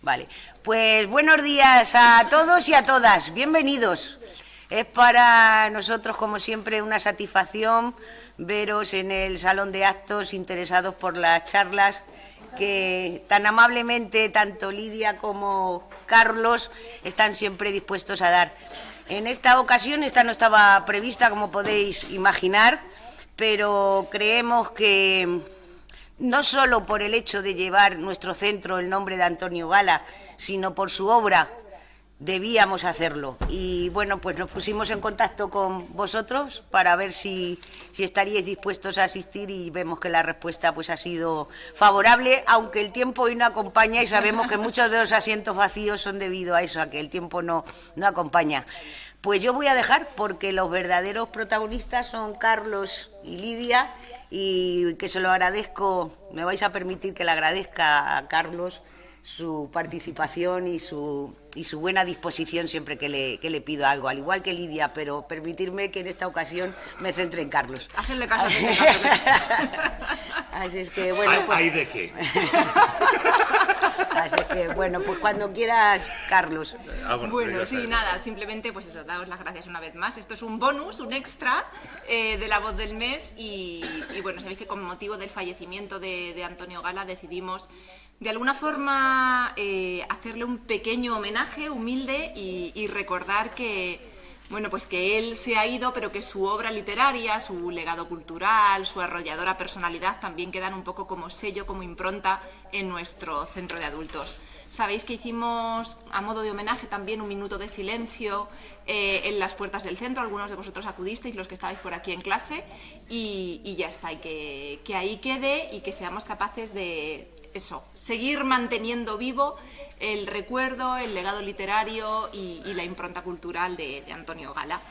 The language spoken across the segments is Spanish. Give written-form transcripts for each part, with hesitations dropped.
Vale, pues buenos días a todos y a todas, bienvenidos. Es para nosotros, como siempre, una satisfacción veros en el salón de actos interesados por las charlas que tan amablemente tanto Lidia como Carlos están siempre dispuestos a dar. En esta ocasión, esta no estaba prevista, como podéis imaginar, pero creemos que no solo por el hecho de llevar nuestro centro el nombre de Antonio Gala, sino por su obra, debíamos hacerlo. Y bueno, pues nos pusimos en contacto con vosotros para ver si estaríais dispuestos a asistir, y vemos que la respuesta pues ha sido favorable, aunque el tiempo hoy no acompaña y sabemos que muchos de los asientos vacíos son debido a eso, a que el tiempo no acompaña. Pues yo voy a dejar, porque los verdaderos protagonistas son Carlos y Lidia, y que se lo agradezco, me vais a permitir que le agradezca a Carlos su participación y su buena disposición siempre que le pido algo, al igual que Lidia, pero permitirme que en esta ocasión me centre en Carlos. Hacenle caso, hacenle caso. Así es que, bueno, pues... ¿Hay de qué? Así que, bueno, pues cuando quieras, Carlos. Bueno, sí, nada, simplemente, pues eso, daos las gracias una vez más. Esto es un bonus, un extra de La Voz del Mes y bueno, sabéis que con motivo del fallecimiento de Antonio Gala decidimos de alguna forma hacerle un pequeño homenaje humilde y recordar que, bueno, pues que él se ha ido, pero que su obra literaria, su legado cultural, su arrolladora personalidad también quedan un poco como sello, como impronta en nuestro centro de adultos. Sabéis que hicimos a modo de homenaje también un minuto de silencio en las puertas del centro. Algunos de vosotros acudisteis, los que estabais por aquí en clase, y ya está, y que ahí quede y que seamos capaces de eso, seguir manteniendo vivo el recuerdo, el legado literario y la impronta cultural de Antonio Gala.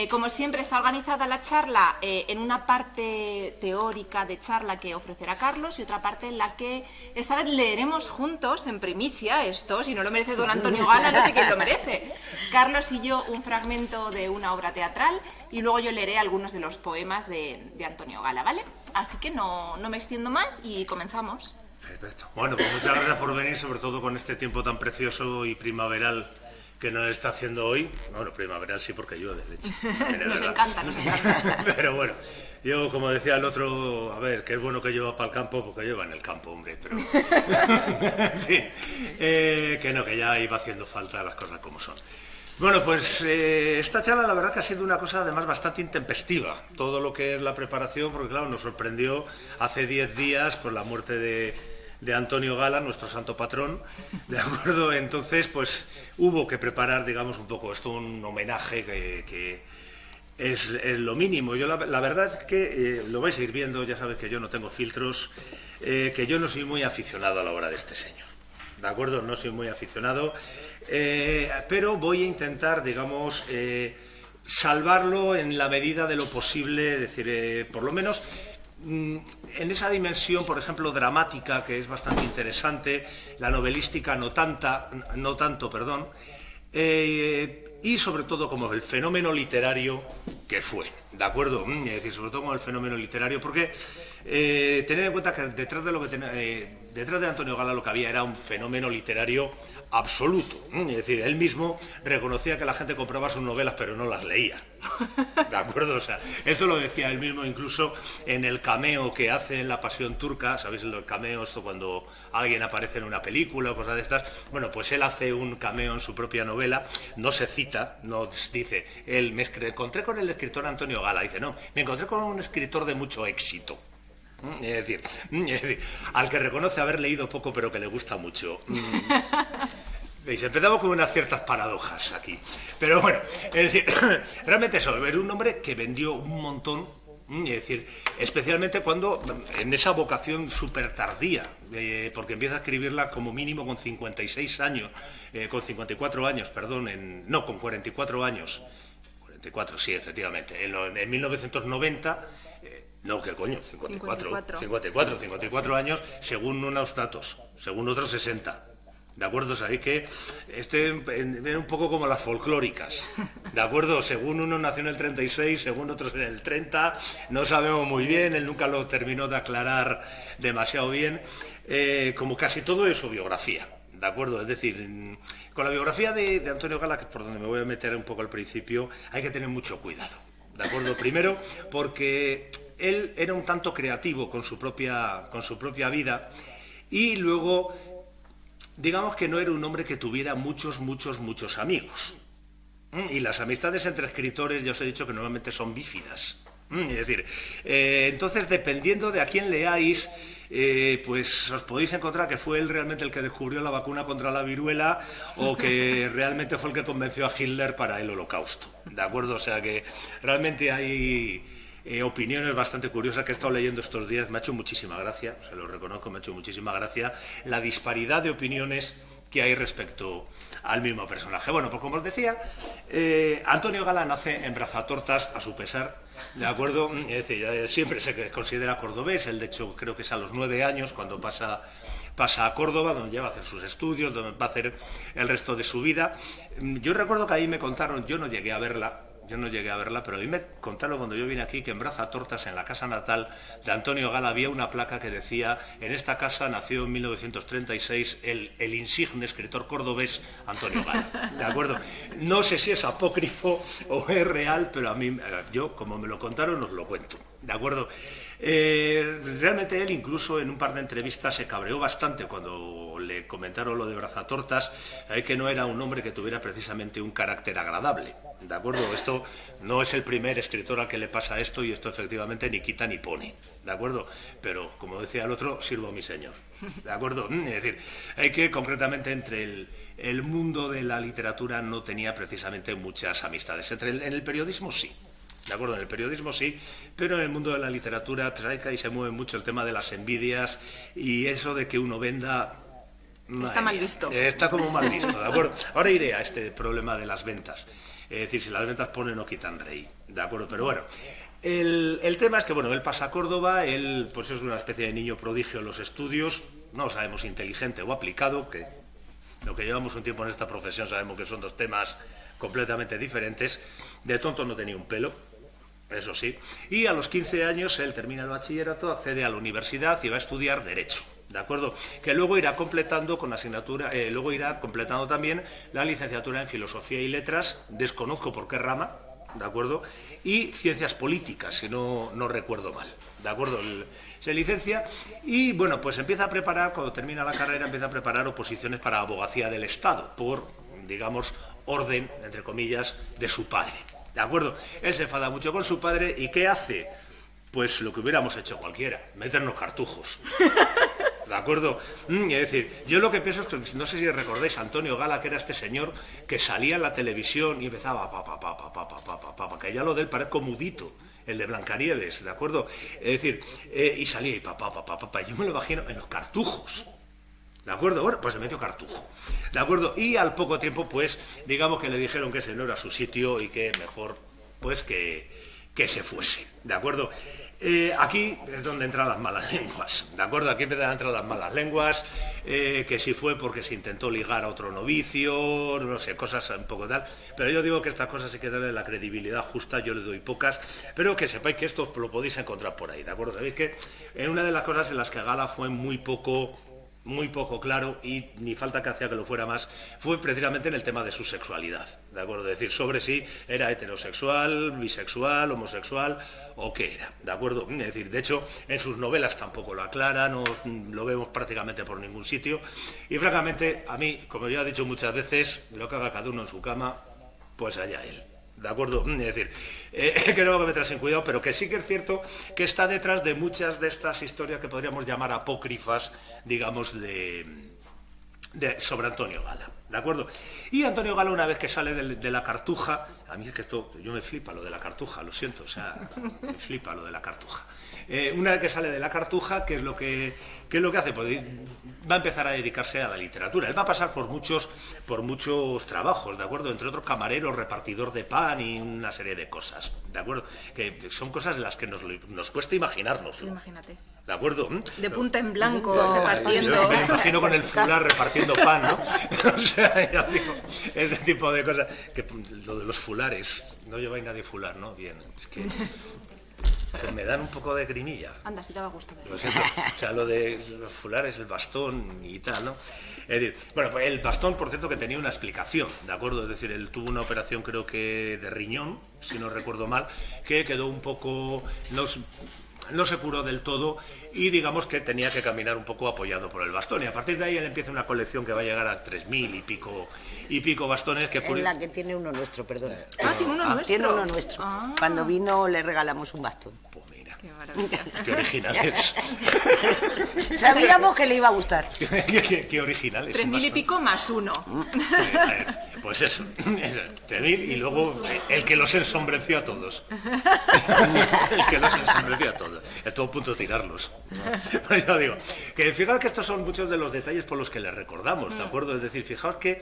Como siempre, está organizada la charla en una parte teórica de charla que ofrecerá Carlos y otra parte en la que esta vez leeremos juntos, en primicia, esto, si no lo merece don Antonio Gala, no sé quién lo merece. Carlos y yo un fragmento de una obra teatral y luego yo leeré algunos de los poemas de Antonio Gala, ¿vale? Así que no me extiendo más y comenzamos. Perfecto. Bueno, pues muchas gracias por venir, sobre todo con este tiempo tan precioso y primaveral que nos está haciendo hoy. Bueno, primaveral sí, porque llueve, leche. Nos encanta, nos encanta. Pero bueno, yo, como decía el otro, a ver, que es bueno que lleva para el campo, porque lleva en el campo, hombre, pero... en fin, que no, que ya iba haciendo falta las cosas como son. Bueno, pues esta charla la verdad que ha sido una cosa además bastante intempestiva, todo lo que es la preparación, porque claro, nos sorprendió hace 10 días por la muerte de Antonio Gala, nuestro santo patrón, ¿de acuerdo? Entonces, pues hubo que preparar, digamos, un poco esto, un homenaje que es lo mínimo. Yo la verdad es que, lo vais a ir viendo, ya sabéis que yo no tengo filtros, que yo no soy muy aficionado a la obra de este señor. ¿De acuerdo? No soy muy aficionado, pero voy a intentar, digamos, salvarlo en la medida de lo posible, es decir, por lo menos en esa dimensión, por ejemplo, dramática, que es bastante interesante, la novelística no tanto, perdón, y sobre todo como el fenómeno literario que fue, ¿de acuerdo? Es decir, sobre todo como el fenómeno literario, porque tened en cuenta que detrás de Antonio Gala lo que había era un fenómeno literario absoluto. Es decir, él mismo reconocía que la gente compraba sus novelas pero no las leía. ¿De acuerdo? O sea, esto lo decía él mismo incluso en el cameo que hace en La Pasión Turca. ¿Sabéis el cameo? Esto cuando alguien aparece en una película o cosas de estas. Bueno, pues él hace un cameo en su propia novela, no se cita, no dice, me encontré con el escritor Antonio Gala. Dice, no, me encontré con un escritor de mucho éxito. Es decir, al que reconoce haber leído poco pero que le gusta mucho. ¿Veis? Empezamos con unas ciertas paradojas aquí. Pero bueno, es decir, realmente eso, era un hombre que vendió un montón, es decir, especialmente cuando, en esa vocación súper tardía, porque empieza a escribirla como mínimo con 56 años, con 54 años, perdón, con 44 años. 44, sí, efectivamente, en 1990... No, ¿qué coño? 54 años, según unos datos, según otros 60. ¿De acuerdo? Sabéis que era un poco como las folclóricas. ¿De acuerdo? Según uno nació en el 36, según otros en el 30, no sabemos muy bien, él nunca lo terminó de aclarar demasiado bien, como casi todo de su biografía. ¿de acuerdo? Es decir, con la biografía de Antonio Gala, que es por donde me voy a meter un poco al principio, hay que tener mucho cuidado, ¿de acuerdo? Primero, porque él era un tanto creativo con su propia vida, y luego, digamos que no era un hombre que tuviera muchos amigos. Y las amistades entre escritores, ya os he dicho que normalmente son bífidas. Es decir, entonces, dependiendo de a quién leáis, pues os podéis encontrar que fue él realmente el que descubrió la vacuna contra la viruela, o que realmente fue el que convenció a Hitler para el Holocausto, ¿de acuerdo? O sea que realmente hay opiniones bastante curiosas que he estado leyendo estos días. Me ha hecho muchísima gracia, se lo reconozco, me ha hecho muchísima gracia la disparidad de opiniones que hay respecto al mismo personaje. Bueno, pues como os decía, Antonio Gala nace en Brazatortas a su pesar, ¿de acuerdo? Es decir, siempre se considera cordobés. Él, de hecho, creo que es a los 9 años cuando pasa a Córdoba, donde ya va a hacer sus estudios, donde va a hacer el resto de su vida. Yo recuerdo que ahí me contaron, yo no llegué a verla, pero a mí me contaron cuando yo vine aquí que en Brazatortas, en la casa natal de Antonio Gala, había una placa que decía: en esta casa nació en 1936 el insigne escritor cordobés Antonio Gala, ¿de acuerdo? No sé si es apócrifo o es real, pero a mí, yo, como me lo contaron, os lo cuento, ¿de acuerdo? Realmente él, incluso en un par de entrevistas, se cabreó bastante cuando le comentaron lo de Brazatortas, que no era un hombre que tuviera precisamente un carácter agradable, ¿de acuerdo? Esto no es el primer escritor al que le pasa esto, y esto efectivamente ni quita ni pone, ¿de acuerdo? Pero, como decía el otro, sirvo mi señor, ¿de acuerdo? Es decir, hay que, concretamente, entre el mundo de la literatura no tenía precisamente muchas amistades. En el periodismo sí. ¿De acuerdo? En el periodismo sí, pero en el mundo de la literatura traica y se mueve mucho el tema de las envidias, y eso de que uno venda... Está mal visto. Está como mal visto, ¿de acuerdo? Ahora iré a este problema de las ventas. Es decir, si las ventas ponen, no quitan rey, ¿de acuerdo? Pero bueno, el tema es que, bueno, él pasa a Córdoba, él pues es una especie de niño prodigio en los estudios, no sabemos inteligente o aplicado, que lo que llevamos un tiempo en esta profesión sabemos que son dos temas completamente diferentes. De tonto no tenía un pelo, eso sí, y a los 15 años él termina el bachillerato, accede a la universidad y va a estudiar Derecho, ¿de acuerdo? Que luego irá completando con asignatura, luego irá completando también la licenciatura en Filosofía y Letras, desconozco por qué rama, ¿de acuerdo? Y Ciencias Políticas, si no recuerdo mal, ¿de acuerdo? Se licencia y, bueno, pues empieza a preparar, cuando termina la carrera, empieza a preparar oposiciones para abogacía del Estado, por, digamos, orden, entre comillas, de su padre. ¿De acuerdo? Él se enfada mucho con su padre, ¿y qué hace? Pues lo que hubiéramos hecho cualquiera, meternos cartujos. ¿De acuerdo? Es decir, yo lo que pienso es que, no sé si recordáis a Antonio Gala, que era este señor que salía en la televisión y empezaba que ya lo de él parezco mudito, el de Blancanieves, ¿de acuerdo? Es decir, y salía y yo me lo imagino en los cartujos. ¿De acuerdo? Bueno, pues se metió cartujo. ¿De acuerdo? Y al poco tiempo, pues, digamos que le dijeron que ese no era su sitio y que mejor, pues, que se fuese. ¿De acuerdo? Aquí es donde entran las malas lenguas. ¿De acuerdo? Aquí empiezan a entrar las malas lenguas, que si fue porque se intentó ligar a otro novicio, no sé, cosas un poco tal. Pero yo digo que estas cosas hay que darle la credibilidad justa, yo le doy pocas, pero que sepáis que esto lo podéis encontrar por ahí. ¿De acuerdo? Sabéis que en una de las cosas en las que Gala fue muy poco claro, y ni falta que hacía que lo fuera más, fue precisamente en el tema de su sexualidad, ¿de acuerdo? Es decir, sobre si era heterosexual, bisexual, homosexual o qué era, ¿de acuerdo? Es decir, de hecho, en sus novelas tampoco lo aclara, no lo vemos prácticamente por ningún sitio, y francamente, a mí, como ya he dicho muchas veces, lo que haga cada uno en su cama, pues allá él. ¿De acuerdo? Es decir, que no me metas en cuidado, pero que sí que es cierto que está detrás de muchas de estas historias que podríamos llamar apócrifas, digamos, sobre Antonio Gala. ¿De acuerdo? Y Antonio Gala, una vez que sale de la Cartuja, a mí es que esto, yo me flipa lo de la Cartuja, lo siento, o sea, me flipa lo de la Cartuja. Una vez que sale de la Cartuja, ¿qué es lo que hace? Pues va a empezar a dedicarse a la literatura. Él va a pasar por muchos trabajos, ¿de acuerdo? Entre otros, camarero, repartidor de pan y una serie de cosas, ¿de acuerdo? Que son cosas de las que nos cuesta imaginarnos. Sí, imagínate. ¿De acuerdo? De punta en blanco, repartiendo. Yo me imagino con el fular repartiendo pan, ¿no? O sea, ya digo, este tipo de cosas. Que lo de los fulares, no lleváis nadie fular, ¿no? Bien, es que... me dan un poco de grimilla. Anda, si te va a gustar. Lo siento. O sea, lo de los fulares, el bastón y tal, ¿no? Es decir, bueno, pues el bastón, por cierto, que tenía una explicación, ¿de acuerdo? Es decir, él tuvo una operación, creo que de riñón, si no recuerdo mal, que quedó un poco... No se curó del todo y digamos que tenía que caminar un poco apoyado por el bastón. Y a partir de ahí él empieza una colección que va a llegar a 3.000 y pico bastones. Que Es la que tiene uno nuestro, perdón. Tiene uno nuestro. Tiene uno nuestro. Cuando vino le regalamos un bastón. Pues mira, Qué maravilla. qué original es. Sabíamos que le iba a gustar. Qué original es. 3.000 y pico más uno. Pues eso, 3.000 y luego el que los ensombreció a todos. El que los ensombreció a todos. A todo punto de tirarlos. Pues yo digo, que fijaos que estos son muchos de los detalles por los que les recordamos, ¿de acuerdo? Es decir, fijaos que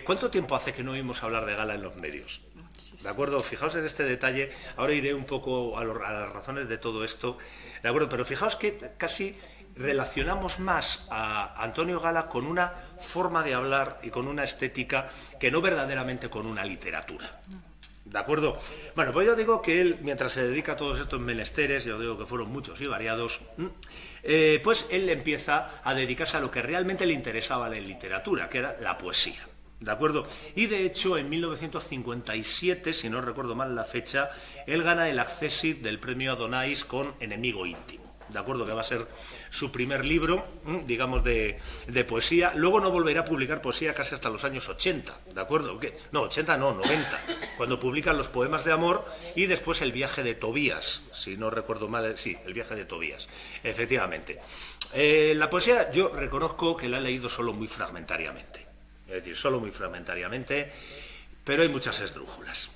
¿cuánto tiempo hace que no oímos hablar de Gala en los medios? ¿De acuerdo? Fijaos en este detalle, ahora iré un poco a las razones de todo esto, ¿de acuerdo? Pero fijaos que casi relacionamos más a Antonio Gala con una forma de hablar y con una estética que no verdaderamente con una literatura. ¿De acuerdo? Bueno, pues yo digo que él, mientras se dedica a todos estos menesteres, yo digo que fueron muchos y variados, pues él empieza a dedicarse a lo que realmente le interesaba a la literatura, que era la poesía. ¿De acuerdo? Y de hecho, en 1957, si no recuerdo mal la fecha, él gana el Accessit del premio Adonais con Enemigo íntimo. ¿De acuerdo? Que va a ser su primer libro, digamos, de poesía. Luego no volverá a publicar poesía casi hasta los años 80, ¿de acuerdo? No, 80 no, 90, cuando publican los poemas de amor y después el viaje de Tobías, si no recuerdo mal, sí, el viaje de Tobías, efectivamente. La poesía yo reconozco que la he leído solo muy fragmentariamente, es decir, solo muy fragmentariamente, pero hay muchas esdrújulas.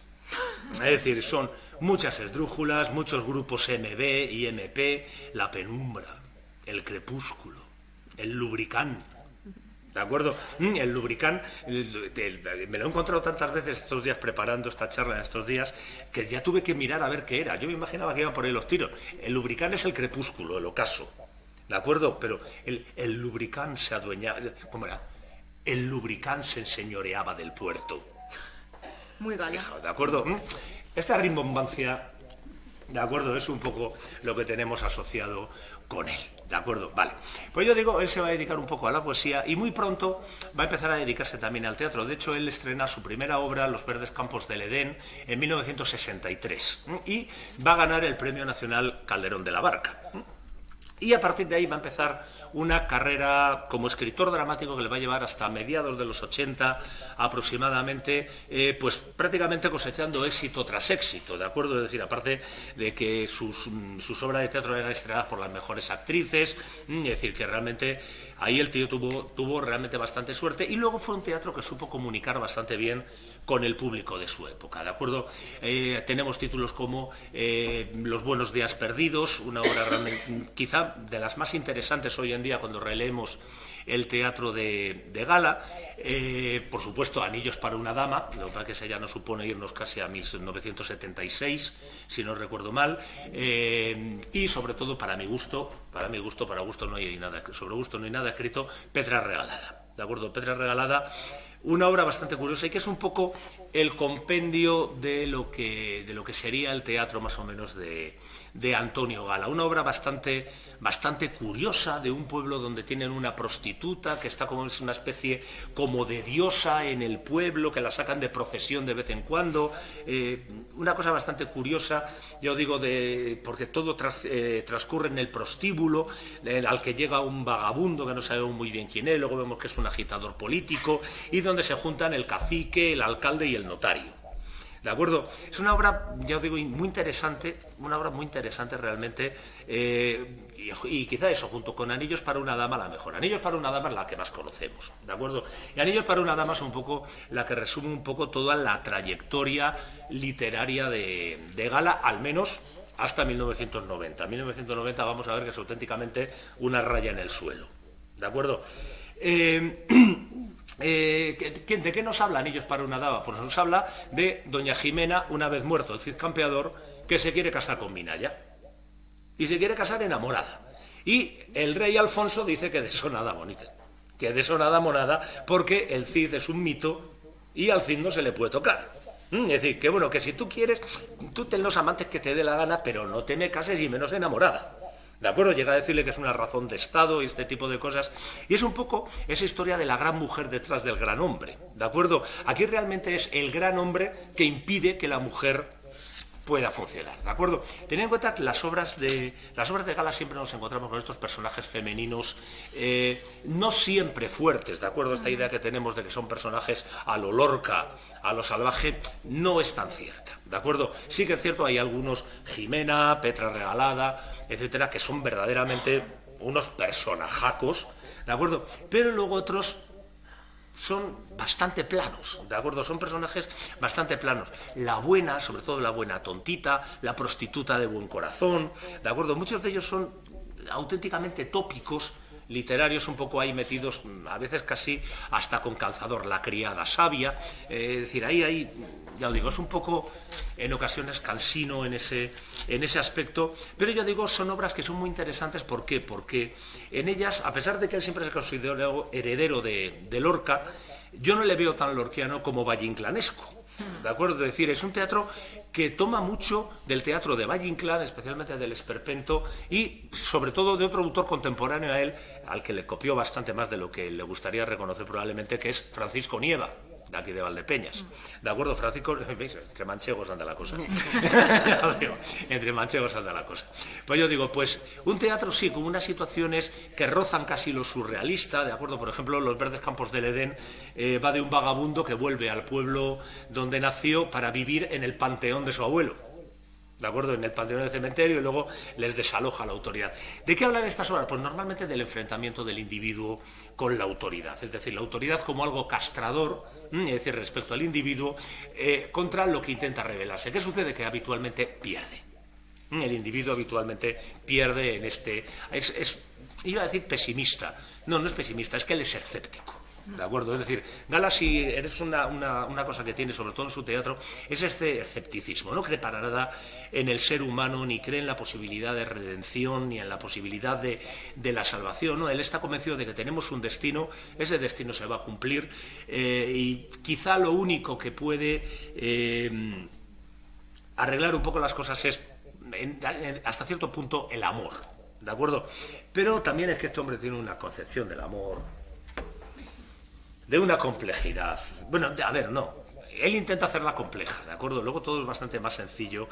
Es decir, son muchas esdrújulas, muchos grupos MB y MP, la penumbra, el crepúsculo, el lubricán. ¿De acuerdo? El lubricán, me lo he encontrado tantas veces estos días preparando esta charla en estos días, que ya tuve que mirar a ver qué era. Yo me imaginaba que iban por ahí los tiros. El lubricán es el crepúsculo, el ocaso. ¿De acuerdo? Pero el lubricán se adueñaba... ¿Cómo era? El lubricán se enseñoreaba del puerto. Muy Gala. ¿De acuerdo? Esta rimbombancia, ¿de acuerdo? Es un poco lo que tenemos asociado con él, ¿de acuerdo? Vale. Pues yo digo, él se va a dedicar un poco a la poesía y muy pronto va a empezar a dedicarse también al teatro. De hecho, él estrena su primera obra, Los verdes campos del Edén, en 1963 y va a ganar el Premio Nacional Calderón de la Barca. Y a partir de ahí va a empezar una carrera como escritor dramático que le va a llevar hasta mediados de los 80 aproximadamente, pues prácticamente cosechando éxito tras éxito, ¿de acuerdo? Es decir, aparte de que sus obras de teatro eran estrenadas por las mejores actrices, es decir, que realmente ahí el tío tuvo realmente bastante suerte y luego fue un teatro que supo comunicar bastante bien con el público de su época, ¿de acuerdo? Tenemos títulos como Los buenos días perdidos, una obra realmente, quizá de las más interesantes hoy en día cuando releemos el teatro de Gala, por supuesto Anillos para una dama, lo que pasa es que ese ya nos supone irnos casi a 1976, si no recuerdo mal, y sobre todo para gusto no hay nada, sobre gusto no hay nada escrito, Petra Regalada, ¿de acuerdo? Petra Regalada, una obra bastante curiosa y que es un poco el compendio de lo que sería el teatro más o menos de Antonio Gala, una obra bastante curiosa de un pueblo donde tienen una prostituta que está como es una especie como de diosa en el pueblo, que la sacan de procesión de vez en cuando, una cosa bastante curiosa, yo digo, porque todo transcurre en el prostíbulo, al que llega un vagabundo que no sabemos muy bien quién es, luego vemos que es un agitador político y donde se juntan el cacique, el alcalde y el notario. ¿De acuerdo? Es una obra, ya os digo, muy interesante, una obra muy interesante realmente, y quizá eso, junto con Anillos para una dama, la mejor. Anillos para una dama es la que más conocemos, ¿de acuerdo? Y Anillos para una dama es un poco la que resume un poco toda la trayectoria literaria de Gala, al menos hasta 1990. En 1990 vamos a ver que es auténticamente una raya en el suelo, ¿de acuerdo? ¿De qué nos habla Anillos para una dama? Pues nos habla de doña Jimena, una vez muerto el Cid Campeador, que se quiere casar con Minaya. Y se quiere casar enamorada. Y el rey Alfonso dice que de eso nada bonita. Que de eso nada monada, porque el Cid es un mito y al Cid no se le puede tocar. Es decir, que bueno, que si tú quieres, tú ten los amantes que te dé la gana, pero no te me cases y menos enamorada. ¿De acuerdo? Llega a decirle que es una razón de Estado y este tipo de cosas. Y es un poco esa historia de la gran mujer detrás del gran hombre. ¿De acuerdo? Aquí realmente es el gran hombre que impide que la mujer pueda funcionar, ¿de acuerdo? Tened en cuenta que las obras de Gala siempre nos encontramos con estos personajes femeninos no siempre fuertes, ¿de acuerdo? Esta idea que tenemos de que son personajes a lo Lorca, a lo salvaje, no es tan cierta, ¿de acuerdo? Sí que es cierto, hay algunos, Jimena, Petra Regalada, etcétera, que son verdaderamente unos personajacos, ¿de acuerdo? Pero luego otros son bastante planos, ¿de acuerdo? Son personajes bastante planos. La buena, sobre todo la buena tontita, la prostituta de buen corazón, ¿de acuerdo? Muchos de ellos son auténticamente tópicos literarios, un poco ahí metidos, a veces casi hasta con calzador. La criada sabia, es decir, ahí, ya os digo, es un poco en ocasiones cansino en ese aspecto, pero yo digo, son obras que son muy interesantes. ¿Por qué? Porque en ellas, a pesar de que él siempre se consideró heredero de Lorca, yo no le veo tan lorquiano como valle-inclanesco, ¿de acuerdo? Es decir, es un teatro que toma mucho del teatro de Valle-Inclán, especialmente del Esperpento, y sobre todo de otro autor contemporáneo a él, al que le copió bastante más de lo que le gustaría reconocer probablemente, que es Francisco Nieva, de aquí de Valdepeñas. ¿De acuerdo, Francisco? ¿Veis? Entre manchegos anda la cosa. Entre manchegos anda la cosa. Pues yo digo, pues un teatro sí, con unas situaciones que rozan casi lo surrealista, ¿de acuerdo? Por ejemplo, Los verdes campos del Edén va de un vagabundo que vuelve al pueblo donde nació para vivir en el panteón de su abuelo. ¿De acuerdo? En el panteón del cementerio, y luego les desaloja la autoridad. ¿De qué hablan estas obras? Pues normalmente del enfrentamiento del individuo con la autoridad, es decir, la autoridad como algo castrador, es decir, respecto al individuo, contra lo que intenta rebelarse. ¿Qué sucede? Que habitualmente pierde. El individuo habitualmente pierde en este... iba a decir pesimista. No es pesimista, es que él es escéptico. ¿De acuerdo? Es decir, Gala, si eres una cosa que tiene, sobre todo en su teatro, es este escepticismo. No cree para nada en el ser humano, ni cree en la posibilidad de redención, ni en la posibilidad de la salvación, ¿no? Él está convencido de que tenemos un destino, ese destino se va a cumplir, y quizá lo único que puede arreglar un poco las cosas es, hasta cierto punto, el amor. ¿De acuerdo? Pero también es que este hombre tiene una concepción del amor de una complejidad. Bueno, a ver, no. Él intenta hacerla compleja, ¿de acuerdo? Luego todo es bastante más sencillo.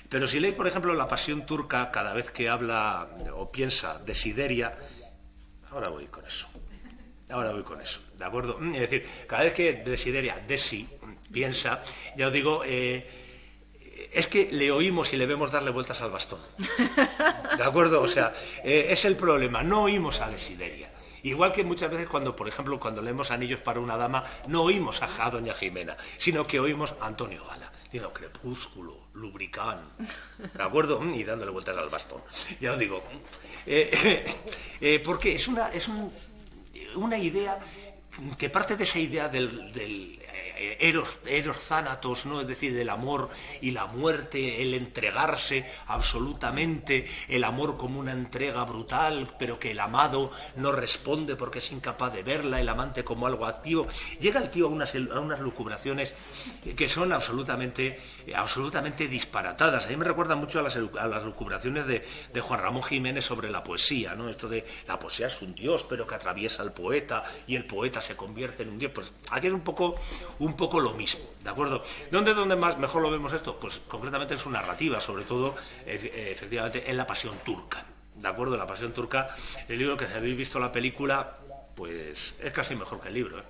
Pero si leéis, por ejemplo, La Pasión Turca, cada vez que habla o piensa de Sideria, ahora voy con eso, ¿de acuerdo? Es decir, cada vez que de Sideria, piensa, ya os digo, es que le oímos y le vemos darle vueltas al bastón. ¿De acuerdo? O sea, es el problema, no oímos a Desideria. Igual que muchas veces cuando, por ejemplo, cuando leemos Anillos para una dama, no oímos a doña Jimena, sino que oímos a Antonio Gala, diciendo Crepúsculo, Lubricán, ¿de acuerdo? Y dándole vueltas al bastón. Ya os digo, porque es una idea que parte de esa idea del Eros Thanatos, ¿no? Es decir, del amor y la muerte, el entregarse absolutamente, el amor como una entrega brutal, pero que el amado no responde porque es incapaz de verla, el amante como algo activo. Llega el tío a unas lucubraciones que son absolutamente disparatadas. A mí me recuerdan mucho a las lucubraciones de Juan Ramón Jiménez sobre la poesía, ¿no? Esto de la poesía es un dios, pero que atraviesa al poeta y el poeta se convierte en un dios. Pues aquí es un poco lo mismo, ¿de acuerdo? ¿Dónde más mejor lo vemos esto? Pues concretamente en su narrativa, sobre todo, efectivamente, en La Pasión Turca, ¿de acuerdo? La Pasión Turca, el libro que si habéis visto la película, pues es casi mejor que el libro, ¿eh?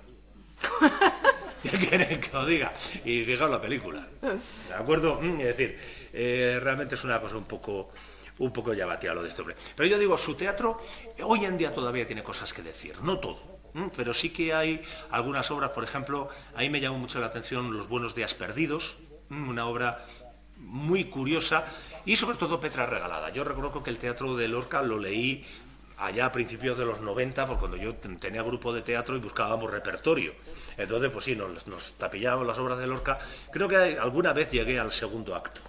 ¿Qué quieren que lo diga? Y fijaos la película, ¿de acuerdo? Es decir, realmente es una cosa un poco llamativa lo de este hombre. Pero yo digo, su teatro hoy en día todavía tiene cosas que decir, no todo. Pero sí que hay algunas obras, por ejemplo, ahí me llamó mucho la atención Los buenos días perdidos, una obra muy curiosa, y sobre todo Petra Regalada. Yo recuerdo que el teatro de Lorca lo leí allá a principios de los 90, porque cuando yo tenía grupo de teatro y buscábamos repertorio. Entonces, pues sí, nos tapillábamos las obras de Lorca. Creo que alguna vez llegué al segundo acto.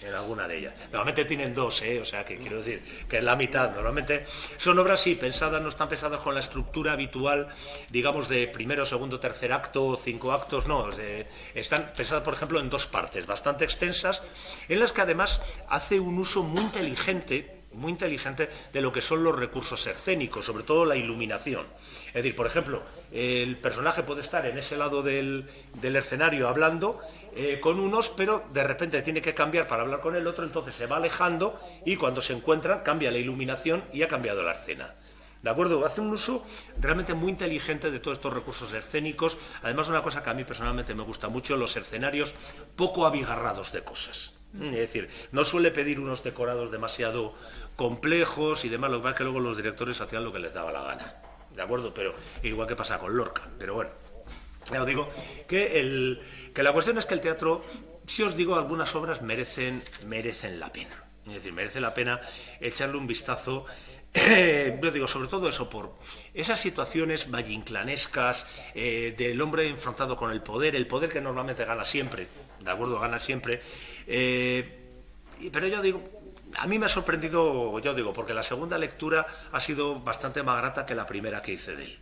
en alguna de ellas. Normalmente tienen dos, o sea que quiero decir que es la mitad. Normalmente son obras, sí, pensadas, no están pensadas con la estructura habitual, digamos, de primero, segundo, tercer acto, 5 actos, no. Están pensadas, por ejemplo, en 2 partes bastante extensas, en las que además hace un uso muy inteligente de lo que son los recursos escénicos, sobre todo la iluminación. Es decir, por ejemplo, el personaje puede estar en ese lado del escenario hablando con unos, pero de repente tiene que cambiar para hablar con el otro, entonces se va alejando y cuando se encuentran cambia la iluminación y ha cambiado la escena. ¿De acuerdo? Hace un uso realmente muy inteligente de todos estos recursos escénicos. Además, una cosa que a mí personalmente me gusta mucho, los escenarios poco abigarrados de cosas. Es decir, no suele pedir unos decorados demasiado complejos y demás, lo que pasa es que luego los directores hacían lo que les daba la gana. ¿De acuerdo? Pero igual que pasa con Lorca. Pero bueno, ya os digo que la cuestión es que el teatro, si os digo, algunas obras merecen la pena. Es decir, merece la pena echarle un vistazo. Yo digo, sobre todo eso, por esas situaciones vallinclanescas del hombre enfrentado con el poder que normalmente gana siempre, ¿de acuerdo? Gana siempre. Pero yo digo, a mí me ha sorprendido, yo digo, porque la segunda lectura ha sido bastante más grata que la primera que hice de él.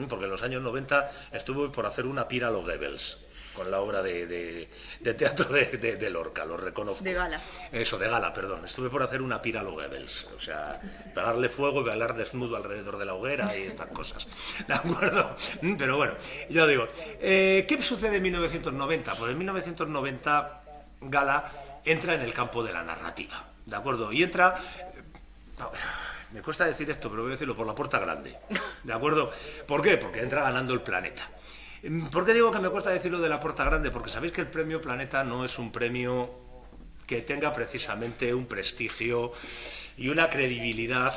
Porque en los años 90 estuve por hacer una pira a los Goebbels con la obra de teatro de Lorca, lo reconozco. De gala. Eso, de gala, perdón. Estuve por hacer una pira a los Goebbels, o sea, pegarle fuego y bailar desnudo alrededor de la hoguera y estas cosas. ¿De acuerdo? Pero bueno, yo digo, ¿qué sucede en 1990? Pues en 1990 Gala entra en el campo de la narrativa, ¿de acuerdo? Y entra... Me cuesta decir esto, pero voy a decirlo por la puerta grande, ¿de acuerdo? ¿Por qué? Porque entra ganando el Planeta. ¿Por qué digo que me cuesta decirlo de la puerta grande? Porque sabéis que el premio Planeta no es un premio que tenga precisamente un prestigio y una credibilidad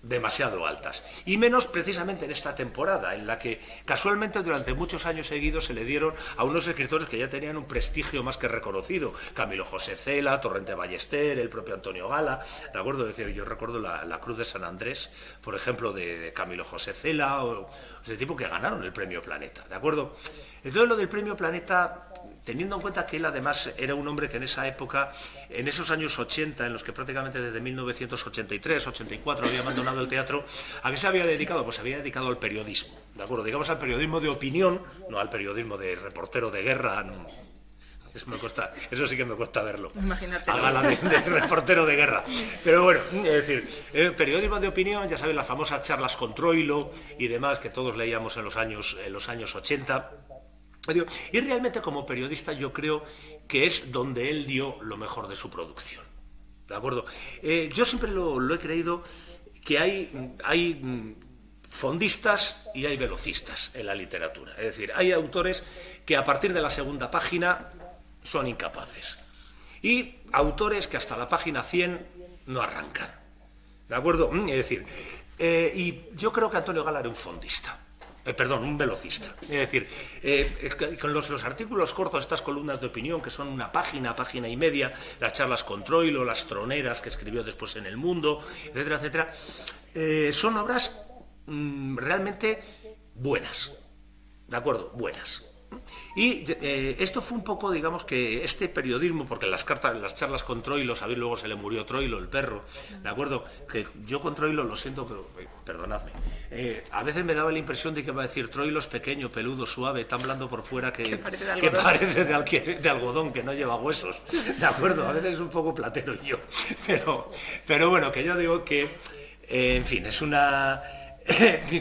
demasiado altas, y menos precisamente en esta temporada, en la que casualmente durante muchos años seguidos se le dieron a unos escritores que ya tenían un prestigio más que reconocido: Camilo José Cela, Torrente Ballester, el propio Antonio Gala, ¿de acuerdo? Es decir, yo recuerdo la Cruz de San Andrés, por ejemplo, de Camilo José Cela, o ese tipo que ganaron el premio Planeta, ¿de acuerdo? Entonces, lo del premio Planeta, teniendo en cuenta que él además era un hombre que en esa época, en esos años 80, en los que prácticamente desde 1983, 84 había abandonado el teatro, ¿a qué se había dedicado? Pues se había dedicado al periodismo, ¿de acuerdo? Digamos al periodismo de opinión, no al periodismo de reportero de guerra. No. Eso sí que me cuesta verlo. Imagínate. A Gala de reportero de guerra. Pero bueno, es decir, periodismo de opinión, ya sabéis, las famosas charlas con Troilo y demás que todos leíamos en los años 80. Y realmente como periodista yo creo que es donde él dio lo mejor de su producción, ¿de acuerdo? Yo siempre lo he creído que hay fondistas y hay velocistas en la literatura. Es decir, hay autores que a partir de la segunda página son incapaces y autores que hasta la página 100 no arrancan, ¿de acuerdo? Es decir, y yo creo que Antonio Gala era un fondista. Un velocista. Es decir, con los artículos cortos, estas columnas de opinión, que son una página y media, las charlas con Troilo, las troneras que escribió después en El Mundo, etcétera, etcétera, son obras realmente buenas. ¿De acuerdo? Buenas. Y esto fue un poco, digamos, que este periodismo, porque las charlas con Troilo, sabéis, luego se le murió Troilo, el perro, ¿de acuerdo? Que yo con Troilo, lo siento, pero perdonadme, a veces me daba la impresión de que iba a decir: Troilo es pequeño, peludo, suave, tan blando por fuera que parece de algodón, que no lleva huesos, ¿de acuerdo? A veces es un poco platero yo, pero bueno, que yo digo que, en fin, es una...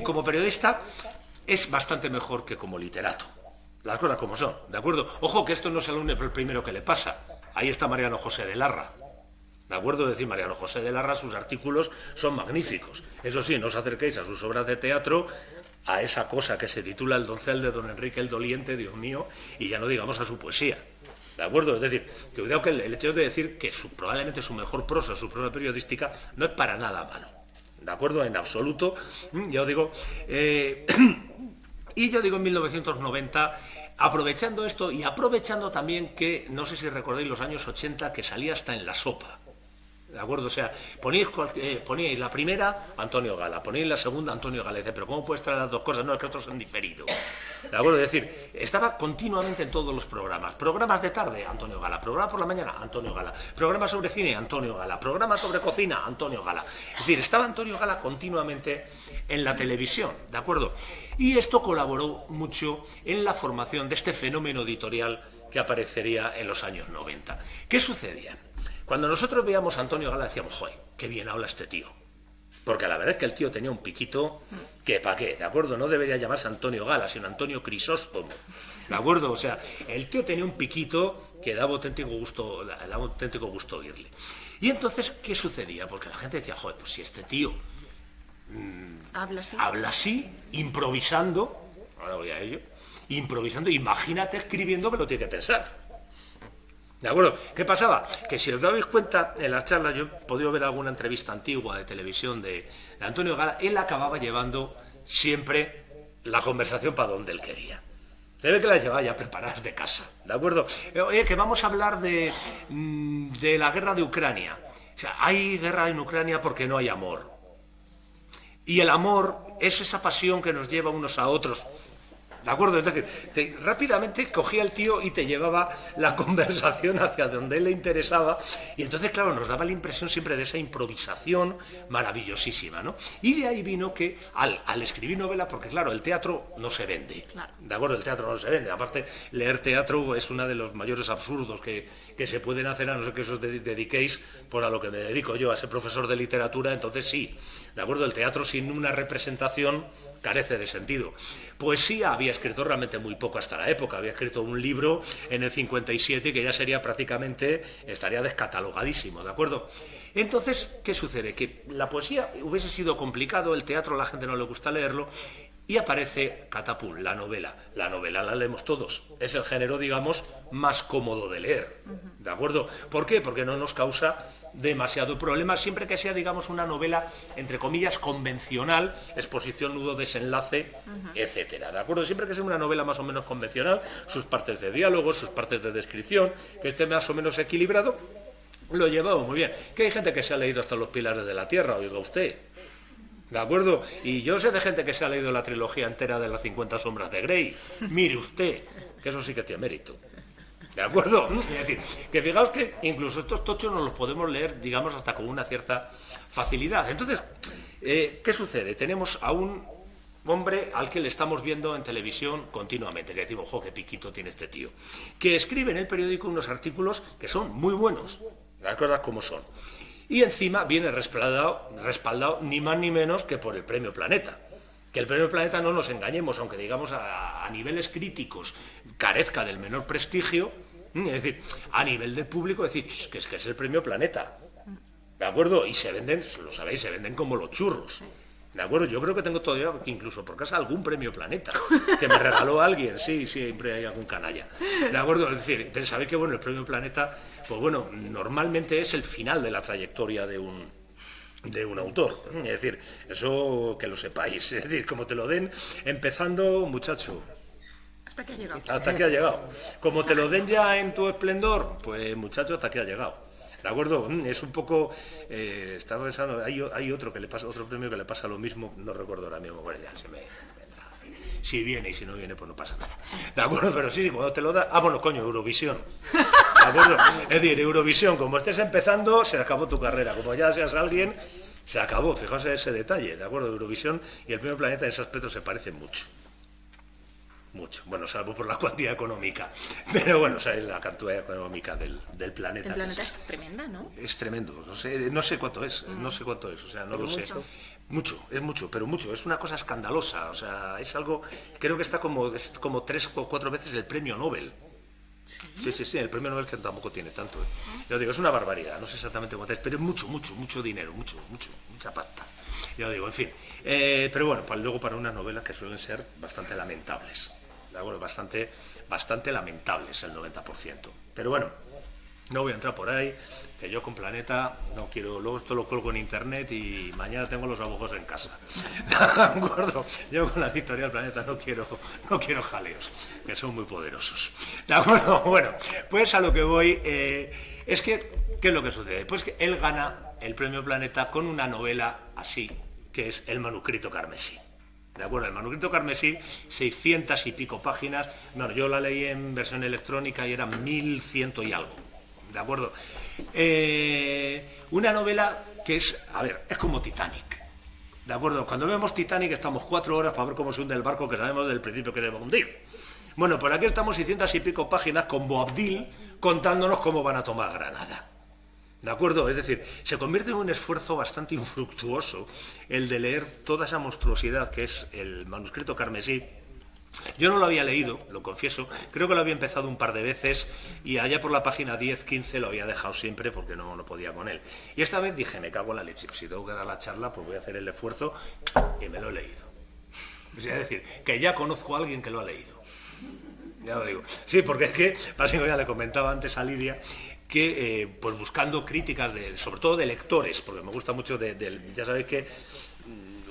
como periodista es bastante mejor que como literato. Las cosas como son, ¿de acuerdo? Ojo, que esto no es el primero que le pasa. Ahí está Mariano José de Larra, ¿de acuerdo? Es decir, Mariano José de Larra, sus artículos son magníficos. Eso sí, no os acerquéis a sus obras de teatro, a esa cosa que se titula El doncel de don Enrique el Doliente, Dios mío, y ya no digamos a su poesía, ¿de acuerdo? Es decir, que cuidado que el hecho de decir que probablemente su mejor prosa, su prosa periodística, no es para nada malo, ¿de acuerdo? En absoluto. Ya os digo... Y yo digo, en 1990, aprovechando esto y aprovechando también que, no sé si recordáis los años 80, que salía hasta en La Sopa, ¿De acuerdo? O sea, poníais la primera, Antonio Gala, poníais la segunda, Antonio Gala. Dice, pero ¿cómo puedes traer las dos cosas? No, es que estos han diferido. ¿De acuerdo? Es decir, estaba continuamente en todos los programas. Programas de tarde, Antonio Gala. Programa por la mañana, Antonio Gala. Programa sobre cine, Antonio Gala. Programa sobre cocina, Antonio Gala. Es decir, estaba Antonio Gala continuamente en la televisión, ¿de acuerdo? Y esto colaboró mucho en la formación de este fenómeno editorial que aparecería en los años 90. ¿Qué sucedía? Cuando nosotros veíamos a Antonio Gala decíamos, joder, qué bien habla este tío. Porque la verdad es que el tío tenía un piquito que ¿para qué? ¿De acuerdo? No debería llamarse Antonio Gala, sino Antonio Crisóstomo. ¿De acuerdo? O sea, el tío tenía un piquito que daba auténtico gusto oírle. Y entonces, ¿qué sucedía? Porque la gente decía, joder, pues si este tío habla así, improvisando, ahora voy a ello, improvisando, imagínate escribiendo que lo tiene que pensar. ¿De acuerdo? ¿Qué pasaba? Que si os dais cuenta, en las charlas, yo he podido ver alguna entrevista antigua de televisión de Antonio Gala, él acababa llevando siempre la conversación para donde él quería. Se ve que las llevaba ya preparadas de casa, ¿de acuerdo? Oye, que vamos a hablar de la guerra de Ucrania. O sea, hay guerra en Ucrania porque no hay amor. Y el amor es esa pasión que nos lleva unos a otros. ¿De acuerdo? Es decir, rápidamente cogía el tío y te llevaba la conversación hacia donde él le interesaba y entonces, claro, nos daba la impresión siempre de esa improvisación maravillosísima, ¿no? Y de ahí vino que al escribir novela, porque claro, el teatro no se vende, claro. ¿De acuerdo? El teatro no se vende, aparte leer teatro es uno de los mayores absurdos que se pueden hacer, a no ser que os dediquéis por a lo que me dedico yo, a ser profesor de literatura, entonces sí, ¿de acuerdo? El teatro sin una representación carece de sentido. Poesía había escrito realmente muy poco hasta la época, había escrito un libro en el 57 que ya sería prácticamente, estaría descatalogadísimo, ¿de acuerdo? Entonces, ¿qué sucede? Que la poesía hubiese sido complicado, el teatro a la gente no le gusta leerlo, y aparece catapum, la novela. La novela la leemos todos, es el género, digamos, más cómodo de leer, ¿de acuerdo? ¿Por qué? Porque no nos causa demasiado problema, siempre que sea, digamos, una novela, entre comillas, convencional, exposición, nudo, desenlace, etcétera, ¿de acuerdo? Siempre que sea una novela más o menos convencional, sus partes de diálogo, sus partes de descripción, que esté más o menos equilibrado, lo llevamos muy bien. Que hay gente que se ha leído hasta Los Pilares de la Tierra, oiga usted, ¿de acuerdo? Y yo sé de gente que se ha leído la trilogía entera de las 50 sombras de Grey, mire usted, que eso sí que tiene mérito. ¿De acuerdo? Es decir, que fijaos que incluso estos tochos nos los podemos leer, digamos, hasta con una cierta facilidad. Entonces, ¿qué sucede? Tenemos a un hombre al que le estamos viendo en televisión continuamente, que decimos, ¡jo, qué piquito tiene este tío! Que escribe en el periódico unos artículos que son muy buenos, las cosas como son. Y encima viene respaldado ni más ni menos que por el Premio Planeta. Que el Premio Planeta, no nos engañemos, aunque digamos a niveles críticos carezca del menor prestigio, es decir, a nivel del público, decir, que es el Premio Planeta, ¿de acuerdo? Y se venden, lo sabéis, se venden como los churros, ¿de acuerdo? Yo creo que tengo todavía, incluso por casa, algún Premio Planeta, que me regaló alguien, sí, siempre hay algún canalla, ¿de acuerdo? Es decir, sabéis que, bueno, el Premio Planeta, pues bueno, normalmente es el final de la trayectoria de un autor, es decir, eso que lo sepáis, es decir, como te lo den empezando, muchacho, Hasta que ha llegado. hasta que ha llegado, como te lo den ya en tu esplendor, pues muchacho, hasta que ha llegado, ¿de acuerdo? Es un poco, estaba pensando, hay otro que le pasa, otro premio que le pasa lo mismo, no recuerdo ahora mismo, bueno, ya se me... Si viene y si no viene, pues no pasa nada. ¿De acuerdo? Pero sí, cuando te lo da... Ah, bueno, coño, Eurovisión. ¿De acuerdo? Es decir, Eurovisión, como estés empezando, se acabó tu carrera. Como ya seas alguien, se acabó. Fijaos en ese detalle, ¿de acuerdo? Eurovisión y el Primer Planeta en ese aspecto se parecen mucho. Mucho. Bueno, salvo por la cuantía económica. Pero bueno, o sea, la cantidad económica del planeta. El planeta es tremenda, ¿no? Es tremendo. No sé cuánto es. No sé cuánto es. O sea, no lo sé. Mucho, es mucho, pero mucho. Es una cosa escandalosa. O sea, es algo... Creo que está como 3 o 4 veces el premio Nobel. Sí, el premio Nobel que tampoco tiene tanto. Yo digo, es una barbaridad. No sé exactamente cuánto es, pero es mucho dinero. Mucha pasta. Yo digo, en fin. Pero bueno, luego para unas novelas que suelen ser bastante lamentables. ¿De acuerdo? Bastante lamentables el 90%. Pero bueno, No voy a entrar por ahí, que yo con Planeta no quiero, luego esto lo cuelgo en internet y mañana tengo los abogados en casa. ¿De acuerdo? Yo con la editorial Planeta no quiero jaleos, que son muy poderosos. ¿De acuerdo? Bueno, pues a lo que voy es que, ¿qué es lo que sucede? Pues que él gana el premio Planeta con una novela así, que es El manuscrito carmesí. ¿De acuerdo? El manuscrito carmesí, 600 y pico páginas. Bueno, yo la leí en versión electrónica y eran 1100 y algo. ¿De acuerdo? Una novela que es, a ver, es como Titanic. ¿De acuerdo? Cuando vemos Titanic estamos 4 horas para ver cómo se hunde el barco, que sabemos desde el principio que se va a hundir. Bueno, por aquí estamos 600 y pico páginas con Boabdil contándonos cómo van a tomar Granada. ¿De acuerdo? Es decir, se convierte en un esfuerzo bastante infructuoso el de leer toda esa monstruosidad que es el manuscrito carmesí. Yo no lo había leído, lo confieso, creo que lo había empezado un par de veces y allá por la página 10-15 lo había dejado siempre porque no podía con él. Y esta vez dije, me cago en la leche, pues si tengo que dar la charla, pues voy a hacer el esfuerzo y me lo he leído. Es decir, que ya conozco a alguien que lo ha leído. Ya lo digo. Sí, porque es que, básicamente ya le comentaba antes a Lidia, que pues buscando críticas, sobre todo de lectores, porque me gusta mucho, ya sabéis que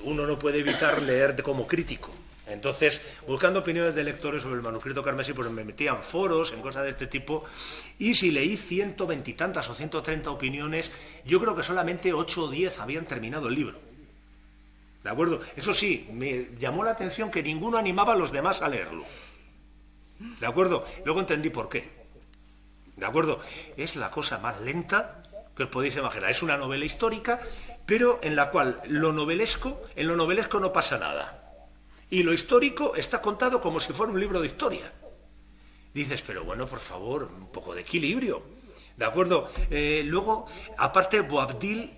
uno no puede evitar leer como crítico. Entonces, buscando opiniones de lectores sobre el manuscrito carmesí, pues me metía en foros, en cosas de este tipo, y si leí 120 y tantas o 130 opiniones, yo creo que solamente 8 o 10 habían terminado el libro. ¿De acuerdo? Eso sí, me llamó la atención que ninguno animaba a los demás a leerlo. ¿De acuerdo? Luego entendí por qué. ¿De acuerdo? Es la cosa más lenta que os podéis imaginar. Es una novela histórica, pero en la cual en lo novelesco no pasa nada. Y lo histórico está contado como si fuera un libro de historia. Dices, pero bueno, por favor, un poco de equilibrio. ¿De acuerdo? Luego, aparte, Boabdil,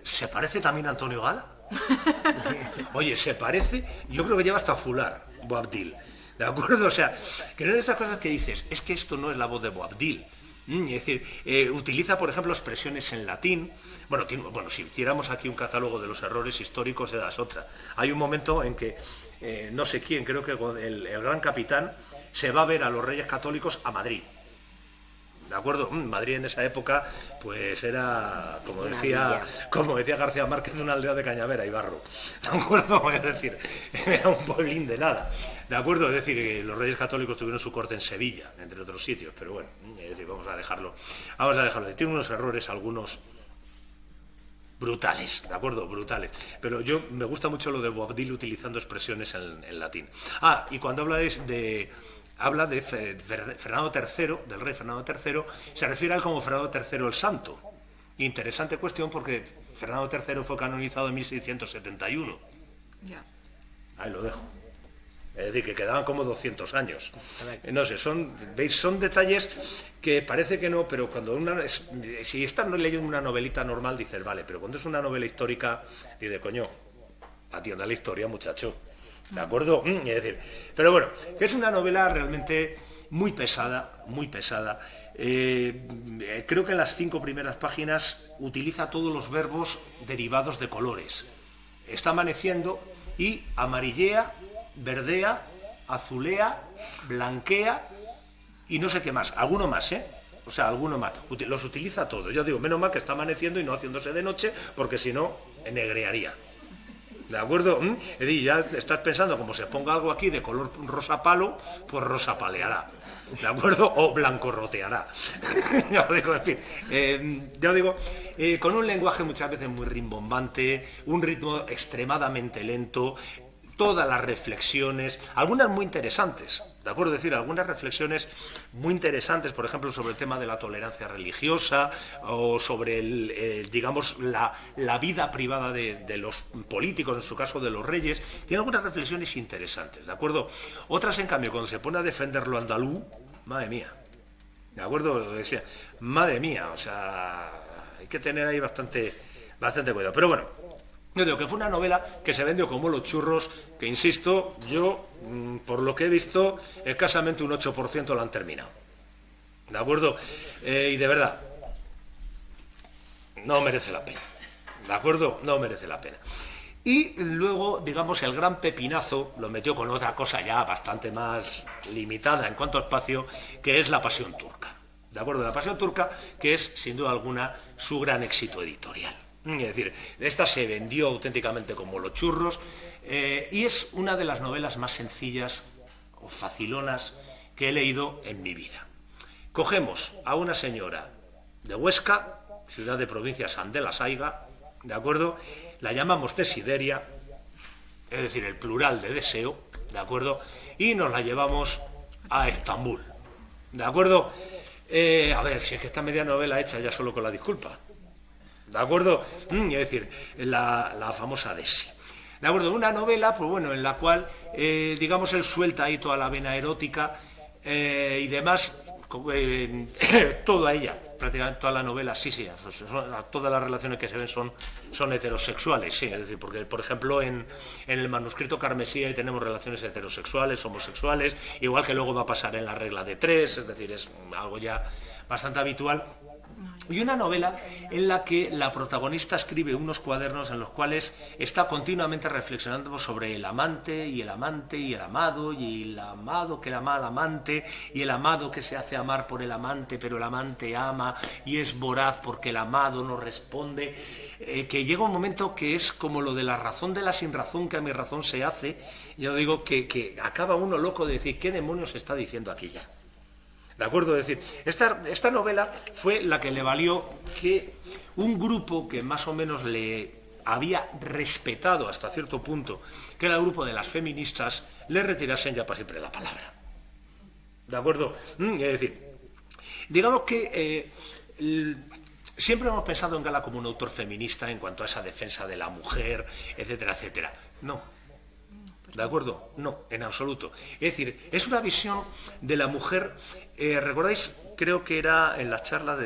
¿se parece también a Antonio Gala? Oye, se parece, yo creo que lleva hasta fular, Boabdil. ¿De acuerdo? O sea, que no es estas cosas que dices, es que esto no es la voz de Boabdil. Es decir, utiliza, por ejemplo, expresiones en latín. Bueno, si hiciéramos aquí un catálogo de los errores históricos, das otra. Hay un momento en que, no sé quién, creo que el gran capitán se va a ver a los reyes católicos a Madrid. ¿De acuerdo? Madrid en esa época, pues era, como decía García Márquez, una aldea de Cañavera y barro. ¿De acuerdo? Es decir, era un pueblín de nada. ¿De acuerdo? Es decir, que los reyes católicos tuvieron su corte en Sevilla, entre otros sitios, pero bueno, es decir, vamos a dejarlo. Tiene unos errores, algunos brutales, ¿de acuerdo? Brutales. Pero me gusta mucho lo de Boabdil utilizando expresiones en latín. Y cuando habla de Fernando III, del rey Fernando III, se refiere a él como Fernando III el Santo. Interesante cuestión porque Fernando III fue canonizado en 1671. Ya. Ahí lo dejo. Es decir, que quedaban como 200 años. No sé, son detalles que parece que no, pero cuando si estás leyendo una novelita normal, dices, vale, pero cuando es una novela histórica, dices, coño, atienda la historia, muchacho. ¿De acuerdo? Es decir, pero bueno, que es una novela realmente muy pesada, muy pesada. Creo que en las 5 primeras páginas utiliza todos los verbos derivados de colores. Está amaneciendo y amarillea, verdea, azulea, blanquea y no sé qué más. Alguno más, ¿eh? O sea, alguno más. Los utiliza todos. Yo digo, menos mal que está amaneciendo y no haciéndose de noche, porque si no, negrearía. ¿De acuerdo? Es decir, ya estás pensando, como se ponga algo aquí de color rosa palo, pues rosa paleará. ¿De acuerdo? O blanco roteará. Ya lo digo, en fin. Ya lo digo, con un lenguaje muchas veces muy rimbombante, un ritmo extremadamente lento, todas las reflexiones, algunas muy interesantes, ¿de acuerdo? Es decir, algunas reflexiones muy interesantes, por ejemplo, sobre el tema de la tolerancia religiosa o sobre, digamos, la vida privada de los políticos, en su caso de los reyes. Tiene algunas reflexiones interesantes, ¿de acuerdo? Otras, en cambio, cuando se pone a defender lo andaluz, madre mía, ¿de acuerdo? Decía, madre mía, o sea, hay que tener ahí bastante cuidado. Pero bueno, yo digo que fue una novela que se vendió como los churros, que insisto, yo, por lo que he visto, escasamente un 8% lo han terminado. ¿De acuerdo? Y de verdad, no merece la pena. ¿De acuerdo? No merece la pena. Y luego, digamos, el gran pepinazo lo metió con otra cosa ya bastante más limitada en cuanto a espacio, que es La Pasión Turca. ¿de acuerdo? La Pasión turca, que es, sin duda alguna, su gran éxito editorial. Es decir, esta se vendió auténticamente como los churros y es una de las novelas más sencillas o facilonas que he leído en mi vida. Cogemos a una señora de Huesca, ciudad de provincia San de la Saiga, ¿de acuerdo? La llamamos Desideria, es decir, el plural de deseo, ¿de acuerdo? Y nos la llevamos a Estambul, ¿de acuerdo? A ver, si es que esta media novela hecha ya solo con la disculpa, ¿de acuerdo? Es decir, la famosa Desi. ¿De acuerdo? Una novela, pues bueno, en la cual, digamos, él suelta ahí toda la vena erótica y demás, toda ella, prácticamente toda la novela, sí, todas las relaciones que se ven son heterosexuales, sí, es decir, porque, por ejemplo, en el manuscrito carmesí ahí tenemos relaciones heterosexuales, homosexuales, igual que luego va a pasar en la regla de 3, es decir, es algo ya bastante habitual. Y una novela en la que la protagonista escribe unos cuadernos en los cuales está continuamente reflexionando sobre el amante y el amante y el amado que ama al amante y el amado que se hace amar por el amante, pero el amante ama y es voraz porque el amado no responde, que llega un momento que es como lo de la razón de la sinrazón que a mi razón se hace. Yo digo que acaba uno loco de decir, ¿qué demonios está diciendo aquí ya? ¿De acuerdo? Es decir, esta novela fue la que le valió que un grupo que más o menos le había respetado hasta cierto punto, que era el grupo de las feministas, le retirasen ya para siempre la palabra. ¿De acuerdo? Es decir, digamos que siempre hemos pensado en Gala como un autor feminista en cuanto a esa defensa de la mujer, etcétera, etcétera. No. ¿De acuerdo? No, en absoluto. Es decir, es una visión de la mujer. ¿Recordáis? Creo que era en la charla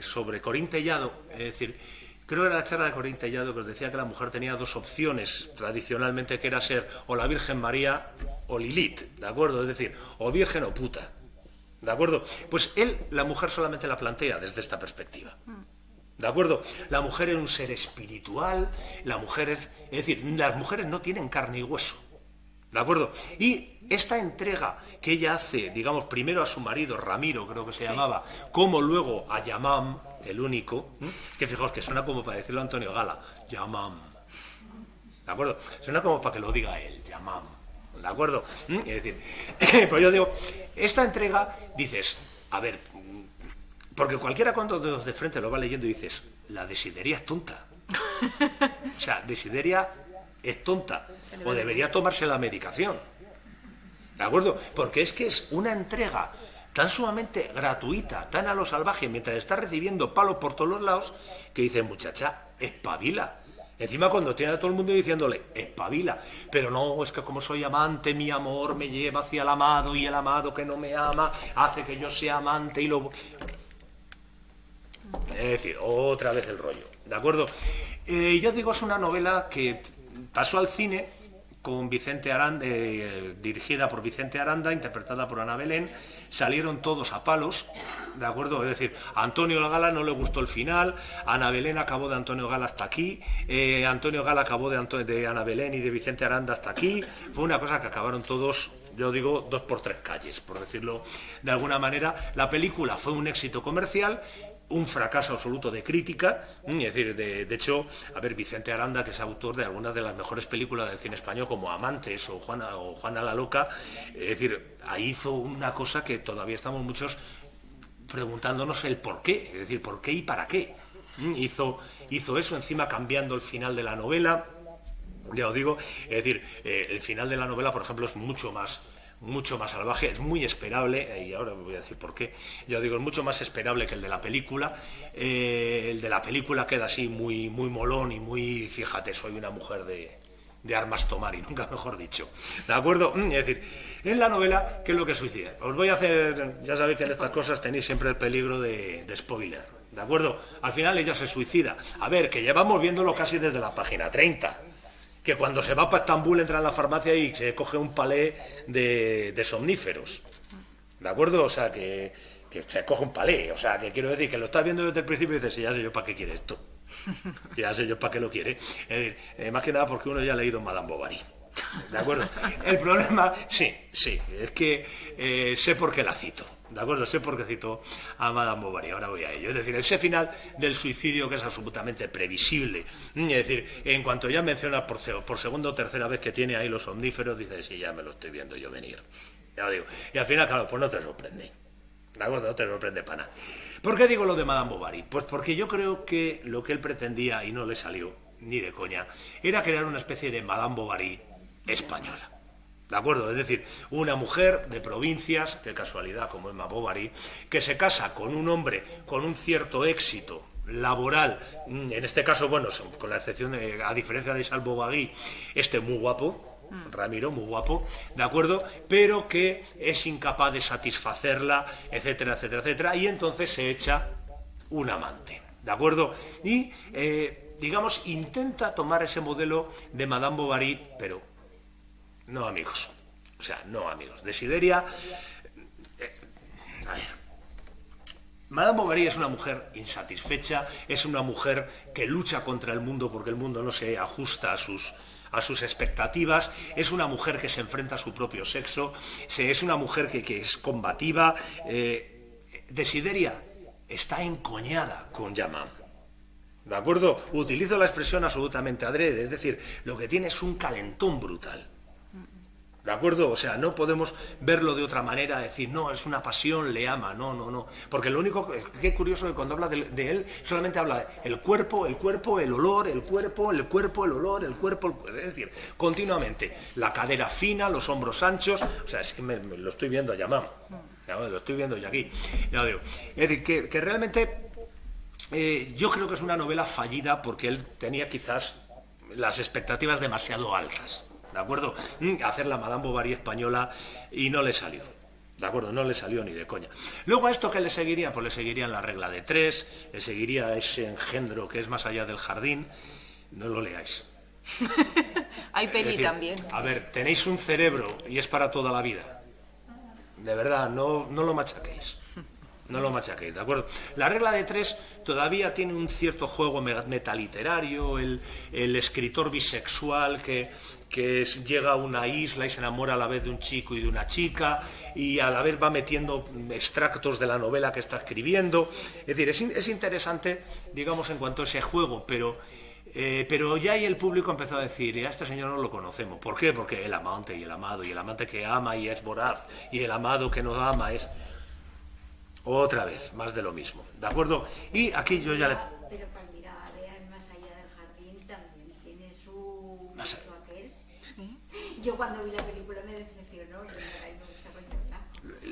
sobre Corín Tellado, es decir, creo que era la charla de Corín Tellado que os decía que la mujer tenía dos opciones tradicionalmente, que era ser o la Virgen María o Lilith, ¿de acuerdo? Es decir, o virgen o puta, ¿de acuerdo? Pues la mujer solamente la plantea desde esta perspectiva. ¿De acuerdo? La mujer es un ser espiritual, es decir, las mujeres no tienen carne y hueso. ¿De acuerdo? Y esta entrega que ella hace, digamos, primero a su marido, Ramiro, creo que se llamaba, como luego a Yamam, el único, que fijaos que suena como para decirlo a Antonio Gala, Yamam. ¿De acuerdo? Suena como para que lo diga él, Yamam. ¿De acuerdo? Es decir, pues yo digo, esta entrega, dices, a ver, porque cualquiera con dos dedos de frente lo va leyendo y dices, la Desideria es tonta. O sea, Desideria es tonta, o debería tomarse la medicación, ¿de acuerdo? Porque es que es una entrega tan sumamente gratuita, tan a lo salvaje, mientras está recibiendo palos por todos los lados, que dice, muchacha, espabila. Encima cuando tiene a todo el mundo diciéndole, espabila, pero no, es que como soy amante, mi amor me lleva hacia el amado, y el amado que no me ama hace que yo sea amante y lo... Es decir, otra vez el rollo, ¿de acuerdo? Yo digo, es una novela que pasó al cine con Vicente Aranda, dirigida por Vicente Aranda, interpretada por Ana Belén. Salieron todos a palos, ¿de acuerdo? Es decir, a Antonio Gala no le gustó el final, Ana Belén acabó de Antonio Gala hasta aquí, Antonio Gala acabó de Ana Belén y de Vicente Aranda hasta aquí. Fue una cosa que acabaron todos, yo digo, 2 por 3 calles, por decirlo de alguna manera. La película fue un éxito comercial, un fracaso absoluto de crítica, es decir, de hecho, a ver, Vicente Aranda, que es autor de algunas de las mejores películas del cine español, como Amantes o Juana la Loca, es decir, ahí hizo una cosa que todavía estamos muchos preguntándonos el por qué, es decir, por qué y para qué. Hizo eso, encima cambiando el final de la novela, ya os digo, es decir, el final de la novela, por ejemplo, es mucho más salvaje, es muy esperable, y ahora voy a decir por qué. Yo digo, es mucho más esperable que el de la película. El de la película queda así muy, muy molón y muy, fíjate, soy una mujer de armas tomar, y nunca mejor dicho, ¿de acuerdo? Es decir, en la novela, ¿qué es lo que suicida? Os voy a hacer, ya sabéis que en estas cosas tenéis siempre el peligro de spoiler, ¿de acuerdo? Al final ella se suicida. A ver, que llevamos viéndolo casi desde la página 30. Que cuando se va para Estambul entra en la farmacia y se coge un palé de somníferos, ¿de acuerdo? O sea, que se coge un palé, o sea, que quiero decir que lo estás viendo desde el principio y dices, sí, ya sé yo para qué quiere esto, ya sé yo para qué lo quiere. Es decir, más que nada porque uno ya ha leído Madame Bovary, ¿de acuerdo? El problema, sí, es que sé por qué la cito, ¿De acuerdo? Sé por qué citó a Madame Bovary, ahora voy a ello. Es decir, ese final del suicidio que es absolutamente previsible. Es decir, en cuanto ya menciona por segunda o tercera vez que tiene ahí los omníferos, dice, sí, ya me lo estoy viendo yo venir. Ya lo digo. Y al final, claro, pues no te sorprende. ¿De acuerdo? No te sorprende para nada. ¿Por qué digo lo de Madame Bovary? Pues porque yo creo que lo que él pretendía, y no le salió ni de coña, era crear una especie de Madame Bovary española. ¿De acuerdo? Es decir, una mujer de provincias, qué casualidad como Emma Bovary, que se casa con un hombre con un cierto éxito laboral, en este caso, bueno, con la excepción de, a diferencia de Charles Bovary, muy guapo, Ramiro, muy guapo, ¿de acuerdo? Pero que es incapaz de satisfacerla, etcétera, etcétera, etcétera, y entonces se echa un amante, ¿de acuerdo? Y, digamos, intenta tomar ese modelo de Madame Bovary, pero no amigos, o sea, no amigos. Desideria, a ver, Madame Bovary es una mujer insatisfecha, es una mujer que lucha contra el mundo porque el mundo no se ajusta a sus expectativas, es una mujer que se enfrenta a su propio sexo, es una mujer que es combativa. Desideria está encoñada con Yaman. ¿De acuerdo? Utilizo la expresión absolutamente adrede, es decir, lo que tiene es un calentón brutal. ¿De acuerdo? O sea, no podemos verlo de otra manera, decir, no, es una pasión, le ama, no, no, no. Porque lo único que es curioso es que cuando habla de él, solamente habla del cuerpo, el olor, el cuerpo, el olor, el cuerpo, es decir, continuamente. La cadera fina, los hombros anchos, o sea, es que me lo estoy viendo a Yaman, lo estoy viendo yo aquí. Ya lo digo. Es decir, que realmente yo creo que es una novela fallida porque él tenía quizás las expectativas demasiado altas. ¿De acuerdo? Hacer la Madame Bovary española y no le salió. ¿De acuerdo? No le salió ni de coña. Luego a esto que le seguiría, pues le seguirían la regla de 3, le seguiría ese engendro que es más allá del jardín. No lo leáis. Hay peli también. A ver, tenéis un cerebro y es para toda la vida. De verdad, no lo machaquéis. No lo machaquéis, ¿de acuerdo? La regla de 3 todavía tiene un cierto juego metaliterario, el escritor bisexual que llega a una isla y se enamora a la vez de un chico y de una chica y a la vez va metiendo extractos de la novela que está escribiendo. Es decir, es interesante, digamos, en cuanto a ese juego, pero ya ahí el público empezó a decir, a este señor no lo conocemos. ¿Por qué? Porque el amante y el amado, y el amante que ama y es voraz, y el amado que no ama es... Otra vez, más de lo mismo, ¿de acuerdo? Y aquí yo ya le... Pero Palmira, a ver, Más allá del jardín también tiene su aquel. ¿Sí? Yo cuando vi la película me decepcionó y me gusta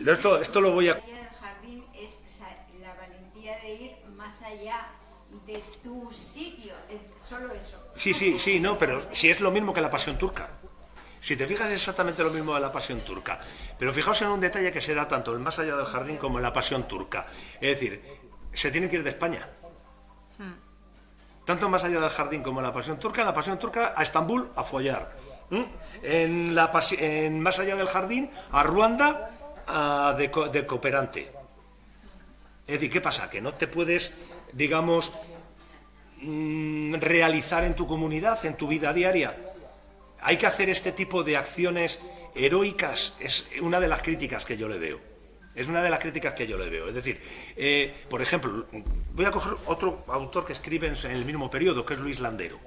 controlar. Esto lo voy a... Más allá del jardín es la valentía de ir más allá de tu sitio, solo eso. Sí, no, pero si es lo mismo que la pasión turca. Si te fijas, es exactamente lo mismo de la pasión turca. Pero fijaos en un detalle que se da tanto en Más allá del jardín como en la pasión turca. Es decir, se tienen que ir de España. Tanto en Más allá del jardín como en la pasión turca a Estambul a follar. En Más allá del jardín a Ruanda de cooperante. Es decir, ¿qué pasa? Que no te puedes, digamos, realizar en tu comunidad, en tu vida diaria. Hay que hacer este tipo de acciones heroicas, es una de las críticas que yo le veo. Es una de las críticas que yo le veo. Es decir, por ejemplo, voy a coger otro autor que escribe en el mismo periodo, que es Luis Landero.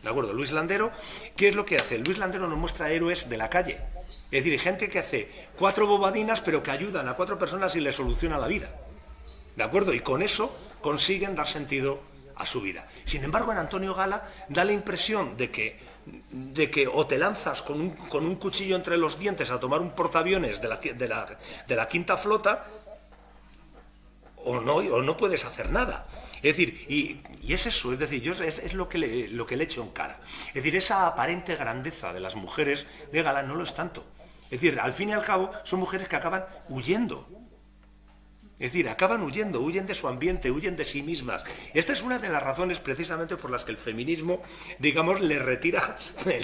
¿De acuerdo? Luis Landero, ¿qué es lo que hace? Luis Landero nos muestra héroes de la calle. Es decir, gente que hace 4 bobadinas, pero que ayudan a 4 personas y les soluciona la vida. ¿De acuerdo? Y con eso consiguen dar sentido a su vida. Sin embargo, en Antonio Gala da la impresión de que o te lanzas con un cuchillo entre los dientes a tomar un portaaviones de la quinta flota o no puedes hacer nada. Es decir, y es eso, es decir, es lo que le echo en cara. Es decir, esa aparente grandeza de las mujeres de Gala no lo es tanto. Es decir, al fin y al cabo son mujeres que acaban huyendo. Es decir, huyen de su ambiente, huyen de sí mismas. Esta es una de las razones precisamente por las que el feminismo, digamos, le retira,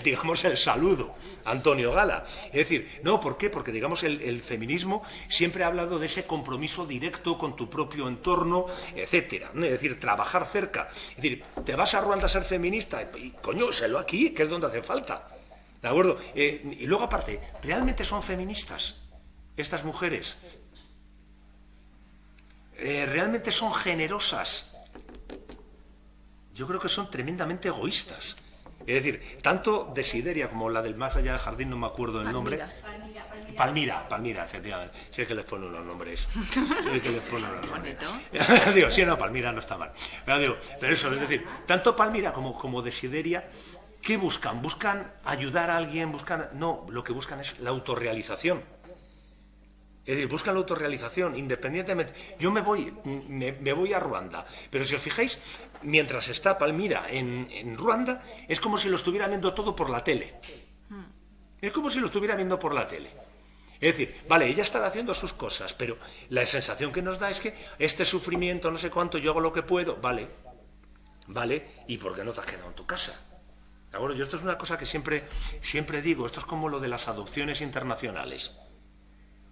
digamos, el saludo a Antonio Gala. Es decir, no, ¿por qué? Porque, digamos, el feminismo siempre ha hablado de ese compromiso directo con tu propio entorno, etcétera. Es decir, trabajar cerca. Es decir, ¿te vas a Ruanda a ser feminista? Y, coño, sélo aquí, que es donde hace falta. ¿De acuerdo? Y luego, aparte, ¿realmente son feministas estas mujeres? realmente son generosas. Yo creo que son tremendamente egoístas. Es decir, tanto Desideria como la del Más allá del jardín, no me acuerdo el nombre. Palmira, efectivamente. Si es que les pone unos nombres. Digo, sí, no, Palmira no está mal. Pero eso, es decir, tanto Palmira como Desideria, ¿qué buscan? ¿Buscan ayudar a alguien? No, lo que buscan es la autorrealización. Es decir, buscan la autorrealización, independientemente. Yo me voy a Ruanda, pero si os fijáis, mientras está Palmira en Ruanda, es como si lo estuviera viendo todo por la tele. Es como si lo estuviera viendo por la tele. Es decir, vale, ella estará haciendo sus cosas, pero la sensación que nos da es que este sufrimiento, no sé cuánto, yo hago lo que puedo, vale, ¿y por qué no te has quedado en tu casa? ¿De acuerdo? Yo esto es una cosa que siempre digo, esto es como lo de las adopciones internacionales.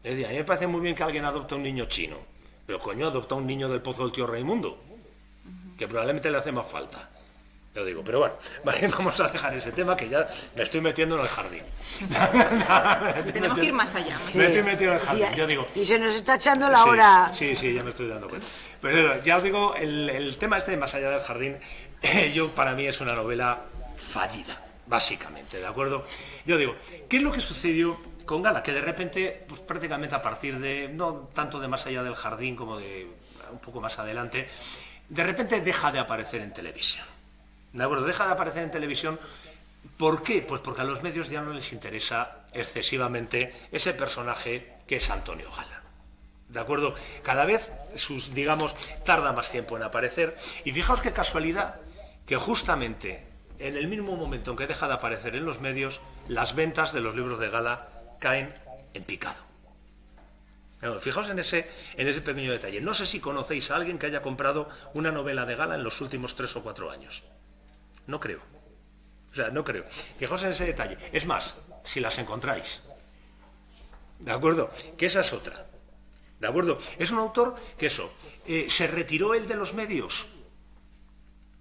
Es decir, a mí me parece muy bien que alguien adopte a un niño chino, pero coño, adopta a un niño del Pozo del Tío Raimundo, que probablemente le hace más falta. Lo digo, pero bueno, vale, vamos a dejar ese tema que ya me estoy metiendo en el jardín. Tenemos que ir más allá. Me estoy metiendo en el jardín, yo digo. Y se nos está echando la hora. Sí, ya me estoy dando cuenta. Pero ya os digo, el tema este de Más allá del jardín, para mí es una novela fallida, básicamente, ¿de acuerdo? Yo digo, ¿qué es lo que sucedió con Gala? Que de repente, pues prácticamente a partir de, no tanto de Más allá del jardín como de un poco más adelante, de repente deja de aparecer en televisión. ¿De acuerdo? Deja de aparecer en televisión. ¿Por qué? Pues porque a los medios ya no les interesa excesivamente ese personaje que es Antonio Gala. ¿De acuerdo? Cada vez, tarda más tiempo en aparecer. Y fijaos qué casualidad que justamente en el mismo momento en que deja de aparecer en los medios, las ventas de los libros de Gala caen en picado. Bueno, fijaos en ese pequeño detalle. No sé si conocéis a alguien que haya comprado una novela de Gala en los últimos 3 o 4 años. No creo. No creo. Fijaos en ese detalle. Es más, si las encontráis. ¿De acuerdo? Que esa es otra. ¿De acuerdo? Es un autor que ¿se retiró él de los medios?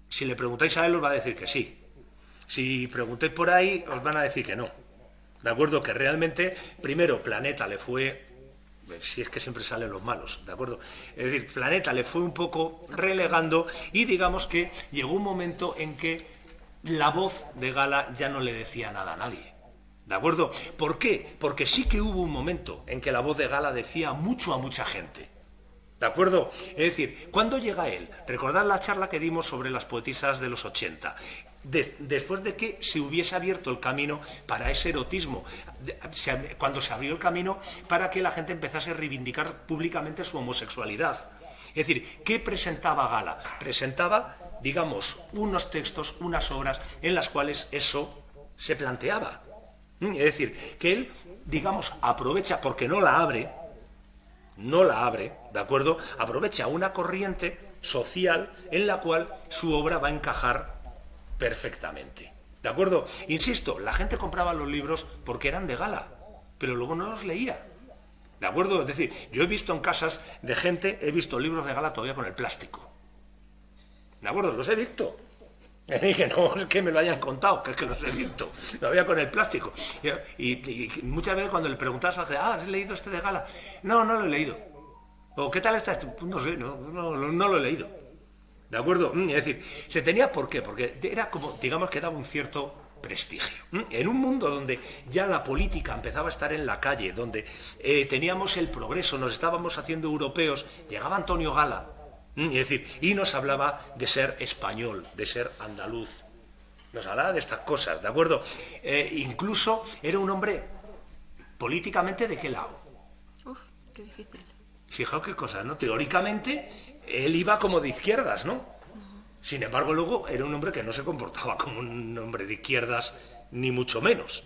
Si le preguntáis a él os va a decir que sí. Si preguntáis por ahí os van a decir que no. ¿De acuerdo? Que realmente, primero, Planeta le fue... Si es que siempre salen los malos, ¿de acuerdo? Es decir, Planeta le fue un poco relegando y digamos que llegó un momento en que la voz de Gala ya no le decía nada a nadie. ¿De acuerdo? ¿Por qué? Porque sí que hubo un momento en que la voz de Gala decía mucho a mucha gente. ¿De acuerdo? Es decir, ¿cuándo llega él? Recordad la charla que dimos sobre las poetisas de los 80. Después de que se hubiese abierto el camino para ese erotismo, cuando se abrió el camino para que la gente empezase a reivindicar públicamente su homosexualidad. Es decir, ¿qué presentaba Gala? Presentaba, digamos, unos textos, unas obras en las cuales eso se planteaba. Es decir, que él, digamos, aprovecha, porque no la abre, ¿de acuerdo? Aprovecha una corriente social en la cual su obra va a encajar perfectamente. ¿De acuerdo? Insisto, la gente compraba los libros porque eran de Gala, pero luego no los leía. ¿De acuerdo? Es decir, yo he visto en casas de gente, he visto libros de Gala todavía con el plástico. ¿De acuerdo? Los he visto. Que no es que me lo hayan contado, que es que los he visto. Todavía con el plástico. Y muchas veces cuando le preguntas, ¿has leído este de Gala? No lo he leído. ¿O qué tal está este? No sé, no lo he leído. ¿De acuerdo? Es decir, se tenía por qué, porque era como, digamos que daba un cierto prestigio. En un mundo donde ya la política empezaba a estar en la calle, donde teníamos el progreso, nos estábamos haciendo europeos, llegaba Antonio Gala, es decir, y nos hablaba de ser español, de ser andaluz. Nos hablaba de estas cosas, ¿de acuerdo? Incluso era un hombre políticamente ¿de qué lado? Uf, qué difícil. Fijaos qué cosas, ¿no? Teóricamente él iba como de izquierdas, ¿no? Sin embargo, luego era un hombre que no se comportaba como un hombre de izquierdas, ni mucho menos.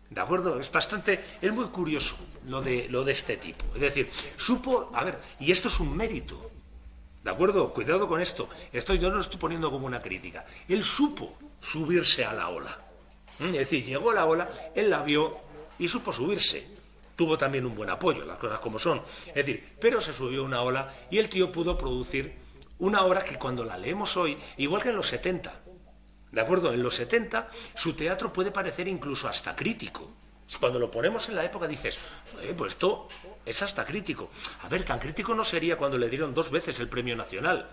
¿De acuerdo? Es muy curioso lo de este tipo. Es decir, supo, y esto es un mérito. ¿De acuerdo? Cuidado con esto. Esto yo no lo estoy poniendo como una crítica. Él supo subirse a la ola. Es decir, llegó la ola, él la vio y supo subirse. Tuvo también un buen apoyo, las cosas como son. Es decir, pero se subió una ola y el tío pudo producir una obra que cuando la leemos hoy, igual que en los 70, ¿de acuerdo? En los 70 su teatro puede parecer incluso hasta crítico. Cuando lo ponemos en la época dices, pues esto es hasta crítico. A ver, tan crítico no sería cuando le dieron 2 veces el premio nacional.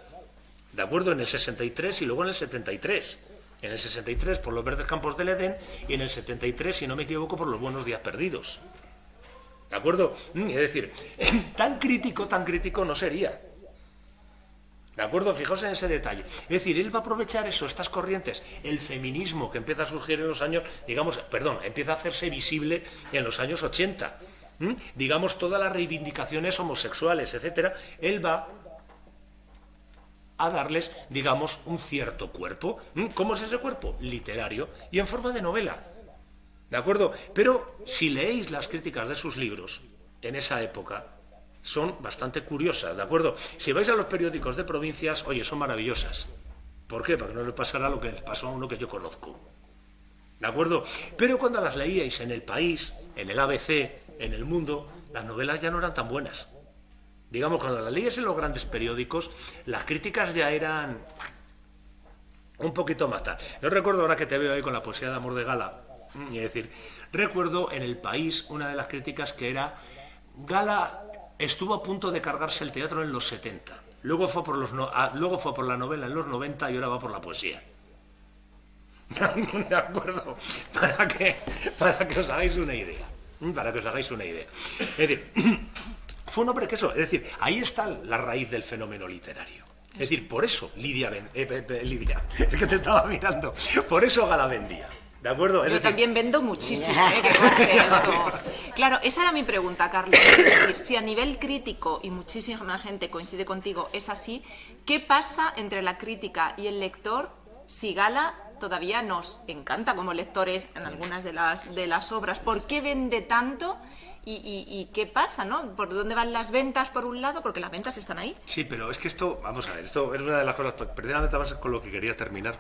¿De acuerdo? En el 63 y luego en el 73. En el 63 por Los verdes campos del Edén y en el 73, si no me equivoco, por Los buenos días perdidos. ¿De acuerdo? Es decir, tan crítico no sería. ¿De acuerdo? Fijaos en ese detalle. Es decir, él va a aprovechar eso, estas corrientes, el feminismo que empieza a surgir en los años, empieza a hacerse visible en los años 80. Digamos, todas las reivindicaciones homosexuales, etcétera, él va a darles, digamos, un cierto cuerpo. ¿Cómo es ese cuerpo? Literario y en forma de novela. ¿De acuerdo? Pero si leéis las críticas de sus libros en esa época, son bastante curiosas, ¿de acuerdo? Si vais a los periódicos de provincias, oye, son maravillosas. ¿Por qué? Para que no le pasara lo que les pasó a uno que yo conozco. ¿De acuerdo? Pero cuando las leíais en El País, en el ABC, en El Mundo, las novelas ya no eran tan buenas. Digamos, cuando las leíais en los grandes periódicos, las críticas ya eran un poquito más tal. Yo recuerdo, ahora que te veo ahí con la poesía de amor de Gala, es decir, recuerdo en El País una de las críticas que era: Gala estuvo a punto de cargarse el teatro en los 70, luego fue por la novela en los 90 y ahora va por la poesía. ¿De acuerdo? Para que os hagáis una idea. Para que os hagáis una idea. Es decir, fue un hombre que eso, es decir, ahí está la raíz del fenómeno literario. Es decir, por eso Lidia, es que te estaba mirando, por eso Gala vendía. ¿De acuerdo? Yo también vendo muchísimo, que conste esto. Claro, esa era mi pregunta, Carlos. Es decir, si a nivel crítico, y muchísima gente coincide contigo, es así, ¿qué pasa entre la crítica y el lector si Gala todavía nos encanta como lectores en algunas de las obras? ¿Por qué vende tanto? ¿Y qué pasa, no? ¿Por dónde van las ventas, por un lado? Porque las ventas están ahí. Sí, pero es que esto, vamos a ver, esto es una de las cosas, precisamente vas con lo que quería terminar.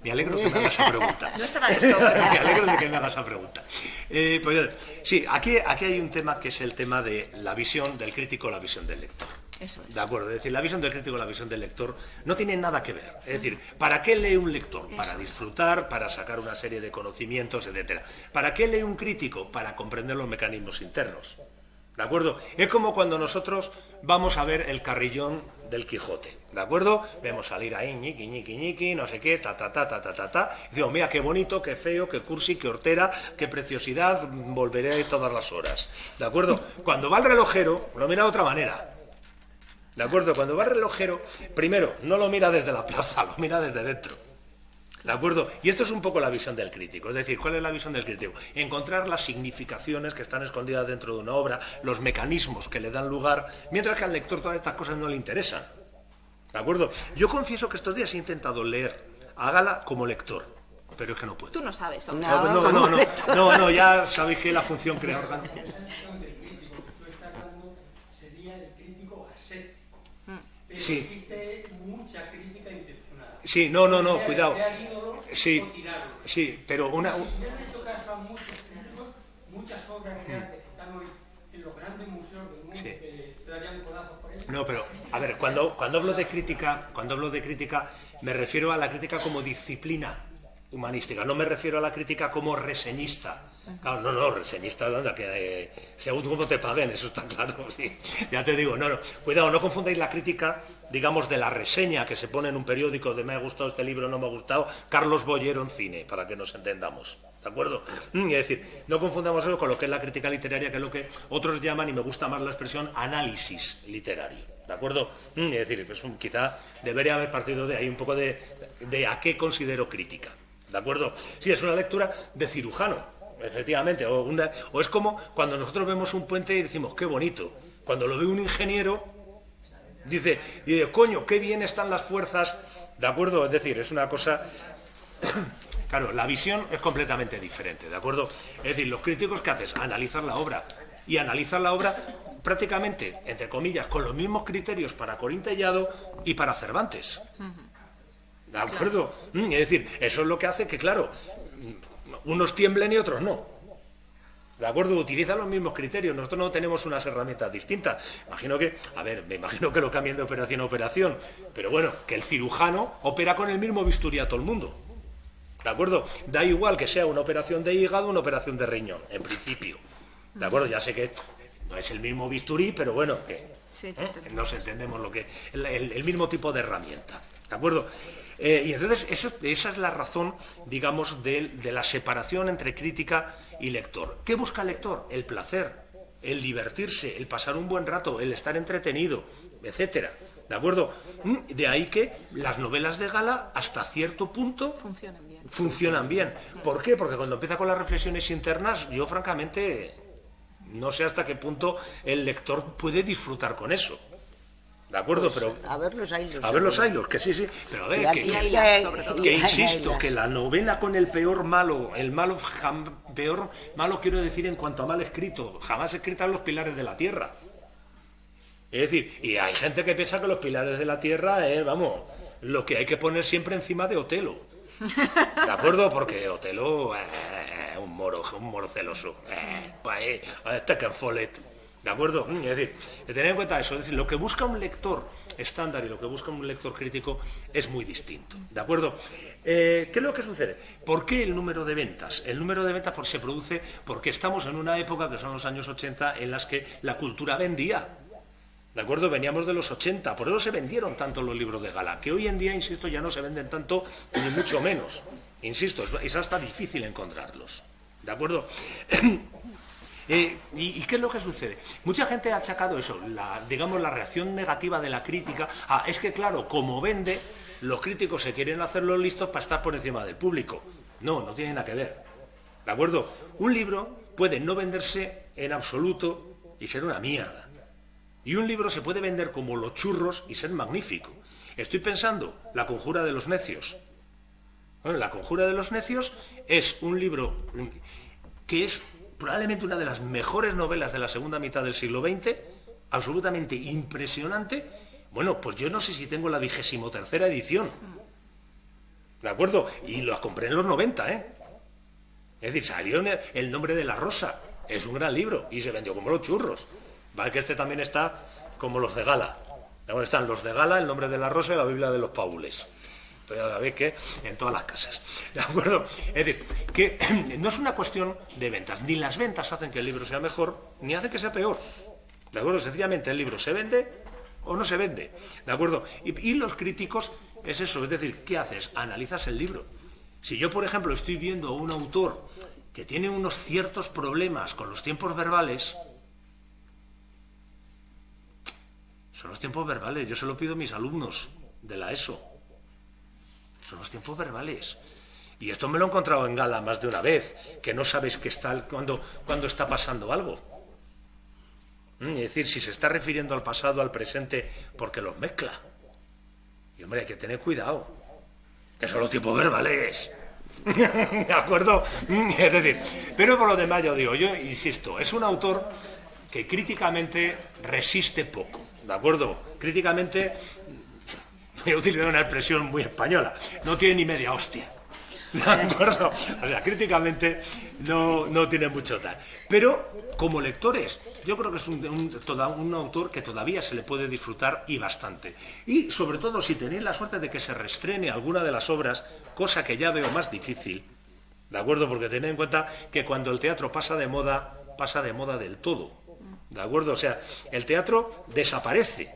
Me alegro que me hagas esa pregunta. No estaba esto, pero... Me alegro de que me hagas esa pregunta. Pues, sí, aquí hay un tema que es el tema de la visión del crítico, la visión del lector. Eso es. De acuerdo, es decir, la visión del crítico y la visión del lector no tienen nada que ver. Es decir, ¿para qué lee un lector? Para disfrutar, para sacar una serie de conocimientos, etcétera. ¿Para qué lee un crítico? Para comprender los mecanismos internos. ¿De acuerdo? Es como cuando nosotros vamos a ver el carrillón del Quijote. ¿De acuerdo? Vemos salir ahí, ñiqui, no sé qué, Y decimos, mira, qué bonito, qué feo, qué cursi, qué hortera, qué preciosidad, volveré todas las horas. ¿De acuerdo? Cuando va el relojero, lo mira de otra manera. ¿De acuerdo? Cuando va el relojero, primero, no lo mira desde la plaza, lo mira desde dentro. ¿De acuerdo? Y esto es un poco la visión del crítico. Es decir, ¿cuál es la visión del crítico? Encontrar las significaciones que están escondidas dentro de una obra, los mecanismos que le dan lugar, mientras que al lector todas estas cosas no le interesan. ¿De acuerdo? Yo confieso que estos días he intentado leer a Gala como lector, pero es que no puedo. Tú no sabes. No, ya sabéis que la función creadora... Sí. Existe mucha crítica intencionada. Sí, no, cuidado. Sí, sí, pero Si le han hecho caso a muchos críticos, muchas obras grandes que están hoy en los grandes museos del mundo, que se darían codazos por eso. No, pero, a ver, cuando hablo de crítica, me refiero a la crítica como disciplina humanística, no me refiero a la crítica como reseñista. Claro, no, reseñista, anda, que según cómo te paguen, eso está claro, sí. Ya te digo, cuidado, no confundáis la crítica, digamos, de la reseña que se pone en un periódico de me ha gustado este libro, no me ha gustado, Carlos Bollero en cine, para que nos entendamos, ¿de acuerdo? Es decir, no confundamos eso con lo que es la crítica literaria, que es lo que otros llaman, y me gusta más la expresión, análisis literario, ¿de acuerdo? Es decir, pues quizá debería haber partido de ahí un poco de a qué considero crítica, ¿de acuerdo? Sí, es una lectura de cirujano. Efectivamente, o es como cuando nosotros vemos un puente y decimos, qué bonito. Cuando lo ve un ingeniero, dice, coño, qué bien están las fuerzas, ¿de acuerdo? Es decir, es una cosa... Claro, la visión es completamente diferente, ¿de acuerdo? Es decir, los críticos, ¿qué haces? Analizar la obra. Y analizar la obra prácticamente, entre comillas, con los mismos criterios para Corintellado y para Cervantes. ¿De acuerdo? Es decir, eso es lo que hace que, claro... unos tiemblen y otros no. ¿De acuerdo? Utilizan los mismos criterios. Nosotros no tenemos unas herramientas distintas. Me imagino que lo cambien de operación a operación. Pero bueno, que el cirujano opera con el mismo bisturí a todo el mundo. ¿De acuerdo? Da igual que sea una operación de hígado o una operación de riñón, en principio. ¿De acuerdo? Ya sé que no es el mismo bisturí, pero bueno, que Sí, nos entendemos lo que el mismo tipo de herramienta. ¿De acuerdo? Y entonces esa es la razón, digamos, de la separación entre crítica y lector. ¿Qué busca el lector? El placer, el divertirse, el pasar un buen rato, el estar entretenido, etcétera. ¿De acuerdo? De ahí que las novelas de Gala, hasta cierto punto, funcionan bien. ¿Por qué? Porque cuando empieza con las reflexiones internas, yo francamente no sé hasta qué punto el lector puede disfrutar con eso. ¿De acuerdo? Pues, pero a ver los hilos. a ver los hilos, que sí, sí. Pero a ver, que insisto, que la novela con el peor malo, peor malo quiero decir en cuanto a mal escrito, jamás escrita en Los pilares de la tierra. Es decir, y hay gente que piensa que Los pilares de la tierra es, vamos, lo que hay que poner siempre encima de Otelo. ¿De acuerdo? Porque Otelo es un moro celoso. Este que Follett. ¿De acuerdo? Es decir, tener en cuenta eso. Es decir, lo que busca un lector estándar y lo que busca un lector crítico es muy distinto. ¿De acuerdo? ¿Qué es lo que sucede? ¿Por qué el número de ventas? El número de ventas se produce porque estamos en una época, que son los años 80, en las que la cultura vendía. ¿De acuerdo? Veníamos de los 80, por eso se vendieron tanto los libros de Gala, que hoy en día, insisto, ya no se venden tanto, ni mucho menos. Insisto, es hasta difícil encontrarlos. ¿De acuerdo? ¿Y qué es lo que sucede? Mucha gente ha achacado eso, digamos, la reacción negativa de la crítica. Es que, claro, como vende, los críticos se quieren hacer los listos para estar por encima del público. No tiene nada que ver. ¿De acuerdo? Un libro puede no venderse en absoluto y ser una mierda. Y un libro se puede vender como los churros y ser magnífico. Estoy pensando, La conjura de los necios. Bueno, La conjura de los necios es un libro que es probablemente una de las mejores novelas de la segunda mitad del siglo XX, absolutamente impresionante. Bueno, pues yo no sé si tengo la 23ª edición. ¿De acuerdo? Y la compré en los 90, ¿eh? Es decir, salió El nombre de la rosa. Es un gran libro y se vendió como los churros. Vale, que este también está como los de Gala. Ahora están los de Gala, El nombre de la rosa y la Biblia de los Paules. Entonces ya sabéis que en todas las casas. ¿De acuerdo? Es decir, que no es una cuestión de ventas. Ni las ventas hacen que el libro sea mejor, ni hacen que sea peor. ¿De acuerdo? Sencillamente el libro se vende o no se vende. ¿De acuerdo? Y los críticos es eso. Es decir, ¿qué haces? Analizas el libro. Si yo, por ejemplo, estoy viendo a un autor que tiene unos ciertos problemas con los tiempos verbales, son los tiempos verbales, yo se lo pido a mis alumnos de la ESO. Son los tiempos verbales. Y esto me lo he encontrado en Gala más de una vez, que no sabes que está cuando está pasando algo. Es decir, si se está refiriendo al pasado, al presente, porque los mezcla. Y hombre, hay que tener cuidado, que son los tiempos verbales. ¿De acuerdo? Es decir, pero por lo demás yo digo, yo insisto, es un autor que críticamente resiste poco. ¿De acuerdo? Críticamente, voy a utilizar una expresión muy española, no tiene ni media hostia. ¿De acuerdo? O sea, críticamente no tiene mucho tal. Pero, como lectores, yo creo que es un autor que todavía se le puede disfrutar y bastante. Y, sobre todo, si tenéis la suerte de que se reestrene alguna de las obras, cosa que ya veo más difícil, ¿de acuerdo? Porque tened en cuenta que cuando el teatro pasa de moda del todo. ¿De acuerdo? O sea, el teatro desaparece.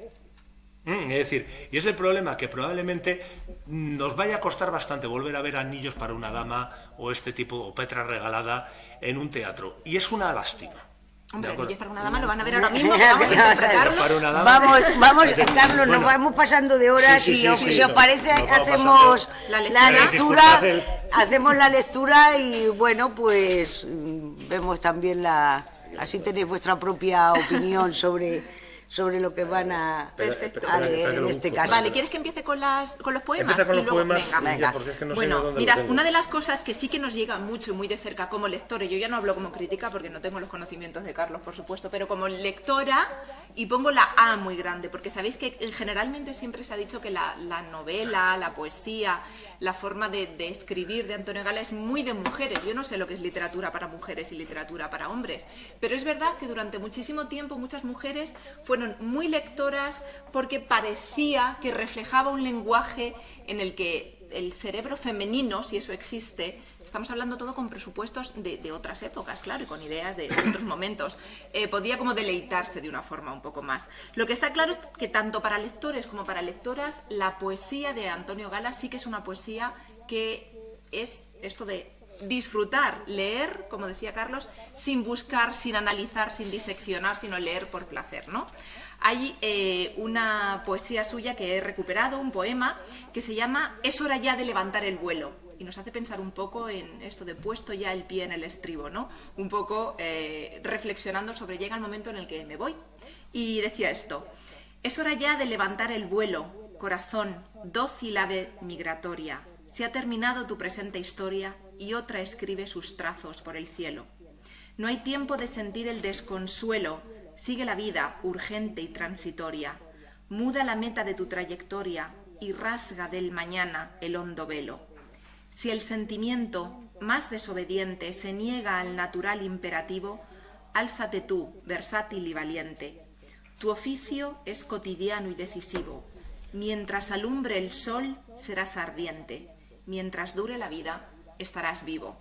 Es decir, y es el problema que probablemente nos vaya a costar bastante volver a ver Anillos para una dama o este tipo, o Petra regalada en un teatro. Y es una lástima. Hombre, Anillos para una dama lo van a ver ahora mismo, que vamos a interpretarlo. Para una dama. Vamos, Carlos, nos vamos pasando de horas sí, si sí, os parece, hacemos la lectura, hacemos la lectura y bueno, pues vemos también así tenéis vuestra propia opinión sobre lo que van a leer en este caso. Vale, ¿quieres que empiece con los poemas? Empieza con los poemas. Venga. Porque es que no sé Bueno, dónde mirad, lo tengo. una de las cosas que sí que nos llega mucho y muy de cerca como lectores, yo ya no hablo como crítica porque no tengo los conocimientos de Carlos, por supuesto, pero como lectora, y pongo la A muy grande, porque sabéis que generalmente siempre se ha dicho que la novela, la poesía, la forma de escribir de Antonio Gala es muy de mujeres. Yo no sé lo que es literatura para mujeres y literatura para hombres, pero es verdad que durante muchísimo tiempo muchas mujeres fueron muy lectoras porque parecía que reflejaba un lenguaje en el que el cerebro femenino, si eso existe, estamos hablando todo con presupuestos de otras épocas, claro, y con ideas de otros momentos, podía como deleitarse de una forma un poco más. Lo que está claro es que tanto para lectores como para lectoras, la poesía de Antonio Gala sí que es una poesía que es esto de disfrutar, leer, como decía Carlos, sin buscar, sin analizar, sin diseccionar, sino leer por placer, ¿no? Hay una poesía suya que he recuperado, un poema, que se llama Es hora ya de levantar el vuelo. Y nos hace pensar un poco en esto de puesto ya el pie en el estribo, ¿no? Un poco reflexionando sobre llega el momento en el que me voy. Y decía esto: es hora ya de levantar el vuelo, corazón, dócil ave migratoria. Se ha terminado tu presente historia y otra escribe sus trazos por el cielo. No hay tiempo de sentir el desconsuelo. Sigue la vida, urgente y transitoria. Muda la meta de tu trayectoria y rasga del mañana el hondo velo. Si el sentimiento, más desobediente, se niega al natural imperativo, álzate tú, versátil y valiente. Tu oficio es cotidiano y decisivo. Mientras alumbre el sol, serás ardiente. Mientras dure la vida, estarás vivo.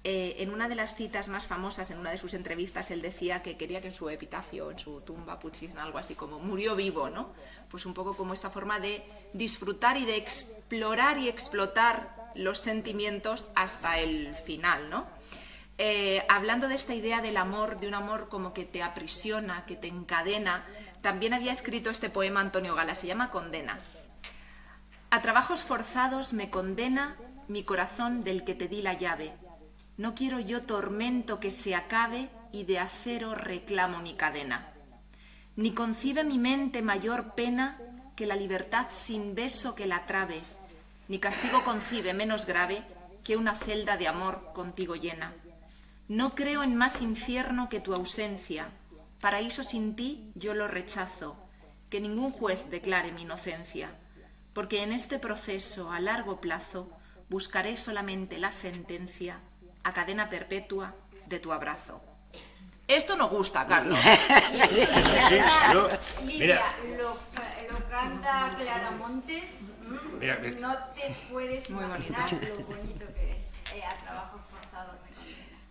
En una de las citas más famosas, en una de sus entrevistas, él decía que quería que en su epitafio, en su tumba, pusiesen algo así como murió vivo, ¿no? Pues un poco como esta forma de disfrutar y de explorar y explotar los sentimientos hasta el final, ¿no? Hablando de esta idea del amor, de un amor como que te aprisiona, que te encadena, también había escrito este poema Antonio Gala, se llama Condena. A trabajos forzados me condena mi corazón del que te di la llave. No quiero yo tormento que se acabe y de acero reclamo mi cadena. Ni concibe mi mente mayor pena que la libertad sin beso que la trabe, ni castigo concibe menos grave que una celda de amor contigo llena. No creo en más infierno que tu ausencia, paraíso sin ti yo lo rechazo, que ningún juez declare mi inocencia, porque en este proceso a largo plazo buscaré solamente la sentencia a cadena perpetua de tu abrazo. Esto nos gusta, Carlos. Lidia, lo canta Clara Montes. Mira, No te puedes Muy imaginar lo bonito que es. A trabajos forzados me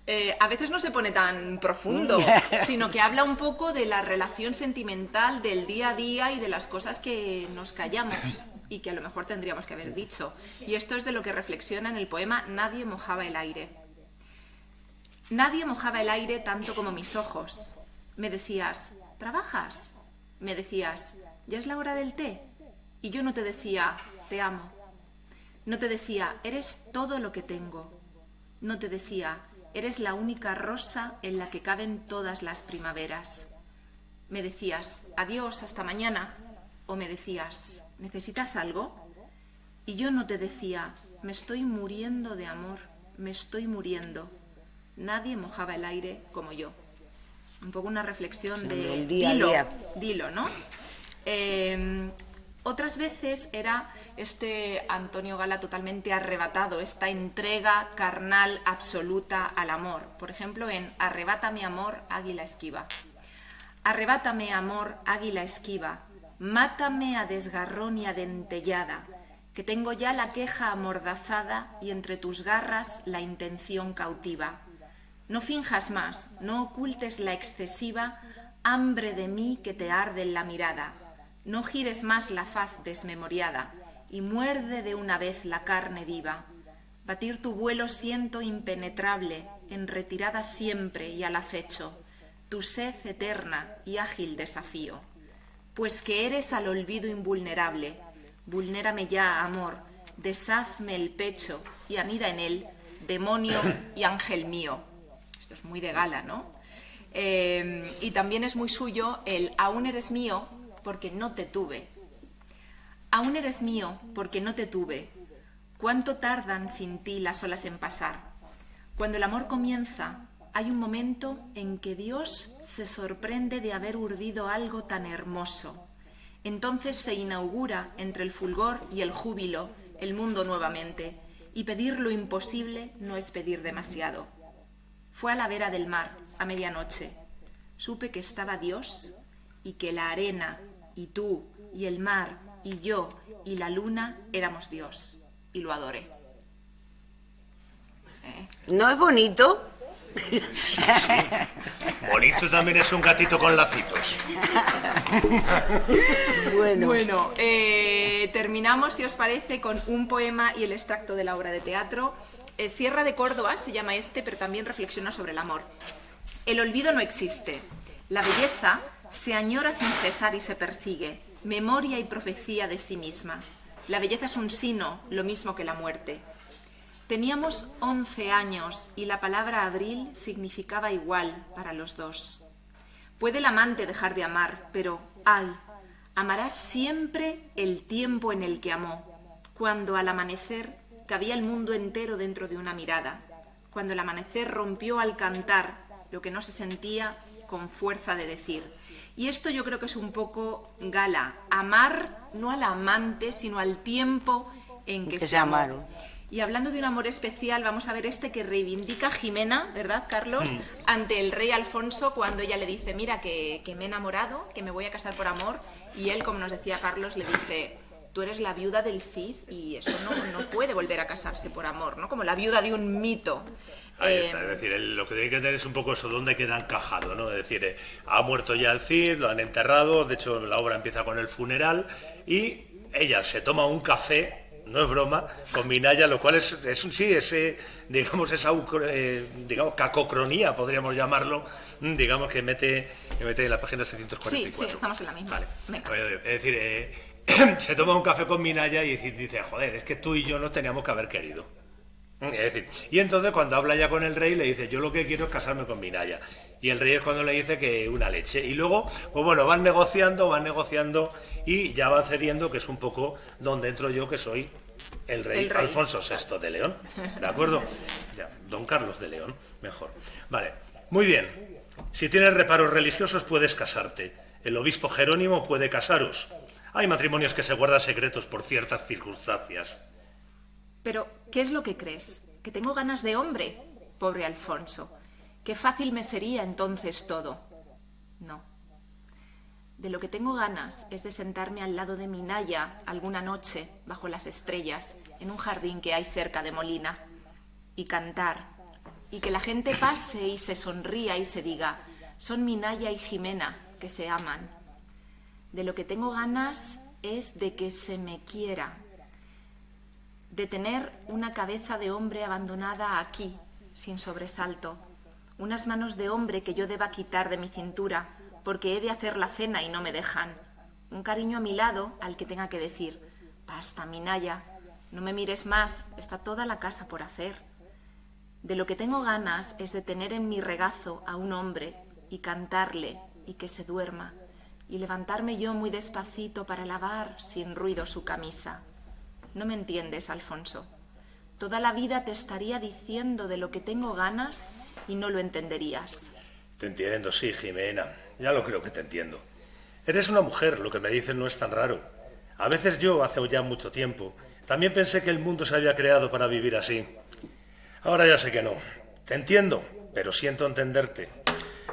condena. A veces no se pone tan profundo, sino que habla un poco de la relación sentimental del día a día y de las cosas que nos callamos y que a lo mejor tendríamos que haber dicho. Y esto es de lo que reflexiona en el poema Nadie mojaba el aire. Nadie mojaba el aire tanto como mis ojos. Me decías, ¿trabajas? Me decías, ¿ya es la hora del té? Y yo no te decía, te amo. No te decía, eres todo lo que tengo. No te decía, eres la única rosa en la que caben todas las primaveras. Me decías, adiós, hasta mañana. O me decías, ¿necesitas algo? Y yo no te decía, me estoy muriendo de amor, me estoy muriendo. Nadie mojaba el aire como yo. Un poco una reflexión de el día a día. Dilo, ¿no? Otras veces era este Antonio Gala totalmente arrebatado, esta entrega carnal absoluta al amor. Por ejemplo, en Arrebátame amor, águila esquiva. Arrebátame amor, águila esquiva, mátame a desgarrón y a dentellada, que tengo ya la queja amordazada y entre tus garras la intención cautiva. No finjas más, no ocultes la excesiva hambre de mí que te arde en la mirada. No gires más la faz desmemoriada y muerde de una vez la carne viva. Batir tu vuelo siento impenetrable, en retirada siempre y al acecho, tu sed eterna y ágil desafío. Pues que eres al olvido invulnerable, vulnérame ya, amor, deshazme el pecho y anida en él, demonio y ángel mío. Esto es muy de Gala, ¿no? Y también es muy suyo el aún eres mío porque no te tuve. Aún eres mío porque no te tuve. ¿Cuánto tardan sin ti las olas en pasar? Cuando el amor comienza, hay un momento en que Dios se sorprende de haber urdido algo tan hermoso. Entonces se inaugura entre el fulgor y el júbilo el mundo nuevamente, y pedir lo imposible no es pedir demasiado. Fue a la vera del mar, a medianoche. Supe que estaba Dios y que la arena, y tú, y el mar, y yo y la luna éramos Dios, y lo adoré. ¿No es bonito? Bonito también es un gatito con lacitos. Bueno, terminamos, si os parece, con un poema y el extracto de la obra de teatro. Sierra de Córdoba se llama este, pero también reflexiona sobre el amor. El olvido no existe. La belleza se añora sin cesar y se persigue, memoria y profecía de sí misma. La belleza es un sino, lo mismo que la muerte. Teníamos 11 años y la palabra abril significaba igual para los dos. Puede el amante dejar de amar, pero, ay, amará siempre el tiempo en el que amó, cuando al amanecer cabía el mundo entero dentro de una mirada, cuando el amanecer rompió al cantar lo que no se sentía con fuerza de decir. Y esto yo creo que es un poco Gala, amar no al amante, sino al tiempo en que se amaron. Y hablando de un amor especial, vamos a ver este que reivindica Jimena, ¿verdad, Carlos? Ante el rey Alfonso, cuando ella le dice, mira, que me he enamorado, que me voy a casar por amor, y él, como nos decía Carlos, le dice, tú eres la viuda del Cid y eso no puede volver a casarse por amor, ¿no? Como la viuda de un mito. Ahí está, es decir, lo que tiene que tener es un poco eso, dónde queda encajado, ¿no? Es decir, ha muerto ya el Cid, lo han enterrado, de hecho la obra empieza con el funeral y ella se toma un café, no es broma, con Minaya, lo cual es digamos, esa digamos, cacocronía, podríamos llamarlo, digamos, que mete en la página 744. Sí, estamos en la misma. Vale. Venga. Es decir, se toma un café con Minaya y dice, joder, es que tú y yo nos teníamos que haber querido. Es decir, y entonces cuando habla ya con el rey le dice, yo lo que quiero es casarme con Minaya. Y el rey es cuando le dice que una leche. Y luego, pues bueno, van negociando y ya van cediendo, que es un poco donde entro yo, que soy el rey. Alfonso VI de León. ¿De acuerdo? Ya, don Carlos de León, mejor. Vale, muy bien. Si tienes reparos religiosos puedes casarte. El obispo Jerónimo puede casaros. Hay matrimonios que se guardan secretos por ciertas circunstancias. Pero, ¿qué es lo que crees? ¿Que tengo ganas de hombre? Pobre Alfonso. Qué fácil me sería entonces todo. No. De lo que tengo ganas es de sentarme al lado de Minaya alguna noche, bajo las estrellas, en un jardín que hay cerca de Molina, y cantar, y que la gente pase y se sonría y se diga, son Minaya y Jimena, que se aman. De lo que tengo ganas es de que se me quiera, de tener una cabeza de hombre abandonada aquí, sin sobresalto, unas manos de hombre que yo deba quitar de mi cintura, porque he de hacer la cena y no me dejan, un cariño a mi lado al que tenga que decir, basta, Minaya, no me mires más, está toda la casa por hacer. De lo que tengo ganas es de tener en mi regazo a un hombre y cantarle y que se duerma, y levantarme yo muy despacito para lavar sin ruido su camisa. No me entiendes, Alfonso. Toda la vida te estaría diciendo de lo que tengo ganas y no lo entenderías. Te entiendo, sí, Jimena. Ya lo creo que te entiendo. Eres una mujer, lo que me dices no es tan raro. A veces yo, hace ya mucho tiempo, también pensé que el mundo se había creado para vivir así. Ahora ya sé que no. Te entiendo, pero siento entenderte.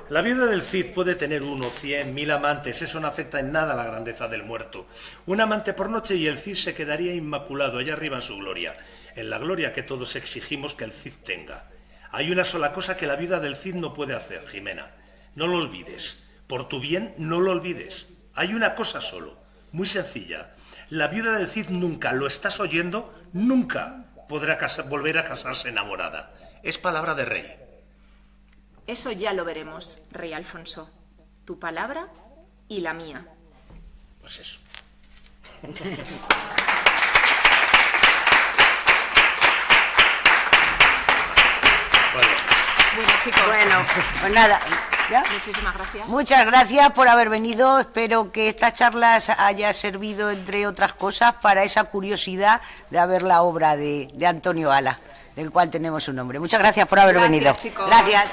La viuda del Cid puede tener 1, 100, 1000 amantes, eso no afecta en nada a la grandeza del muerto. Un amante por noche y el Cid se quedaría inmaculado allá arriba en su gloria, en la gloria que todos exigimos que el Cid tenga. Hay una sola cosa que la viuda del Cid no puede hacer, Jimena. No lo olvides. Por tu bien, no lo olvides. Hay una cosa solo, muy sencilla. La viuda del Cid nunca, ¿lo estás oyendo? Nunca podrá volver a casarse enamorada. Es palabra de rey. Eso ya lo veremos, rey Alfonso. Tu palabra y la mía. Pues eso. Bueno, chicos. Bueno, pues nada. ¿Ya? Muchísimas gracias. Muchas gracias por haber venido. Espero que esta charla haya servido, entre otras cosas, para esa curiosidad de ver la obra de Antonio Gala, del cual tenemos un nombre. Muchas gracias por haber venido. Chicos. Gracias.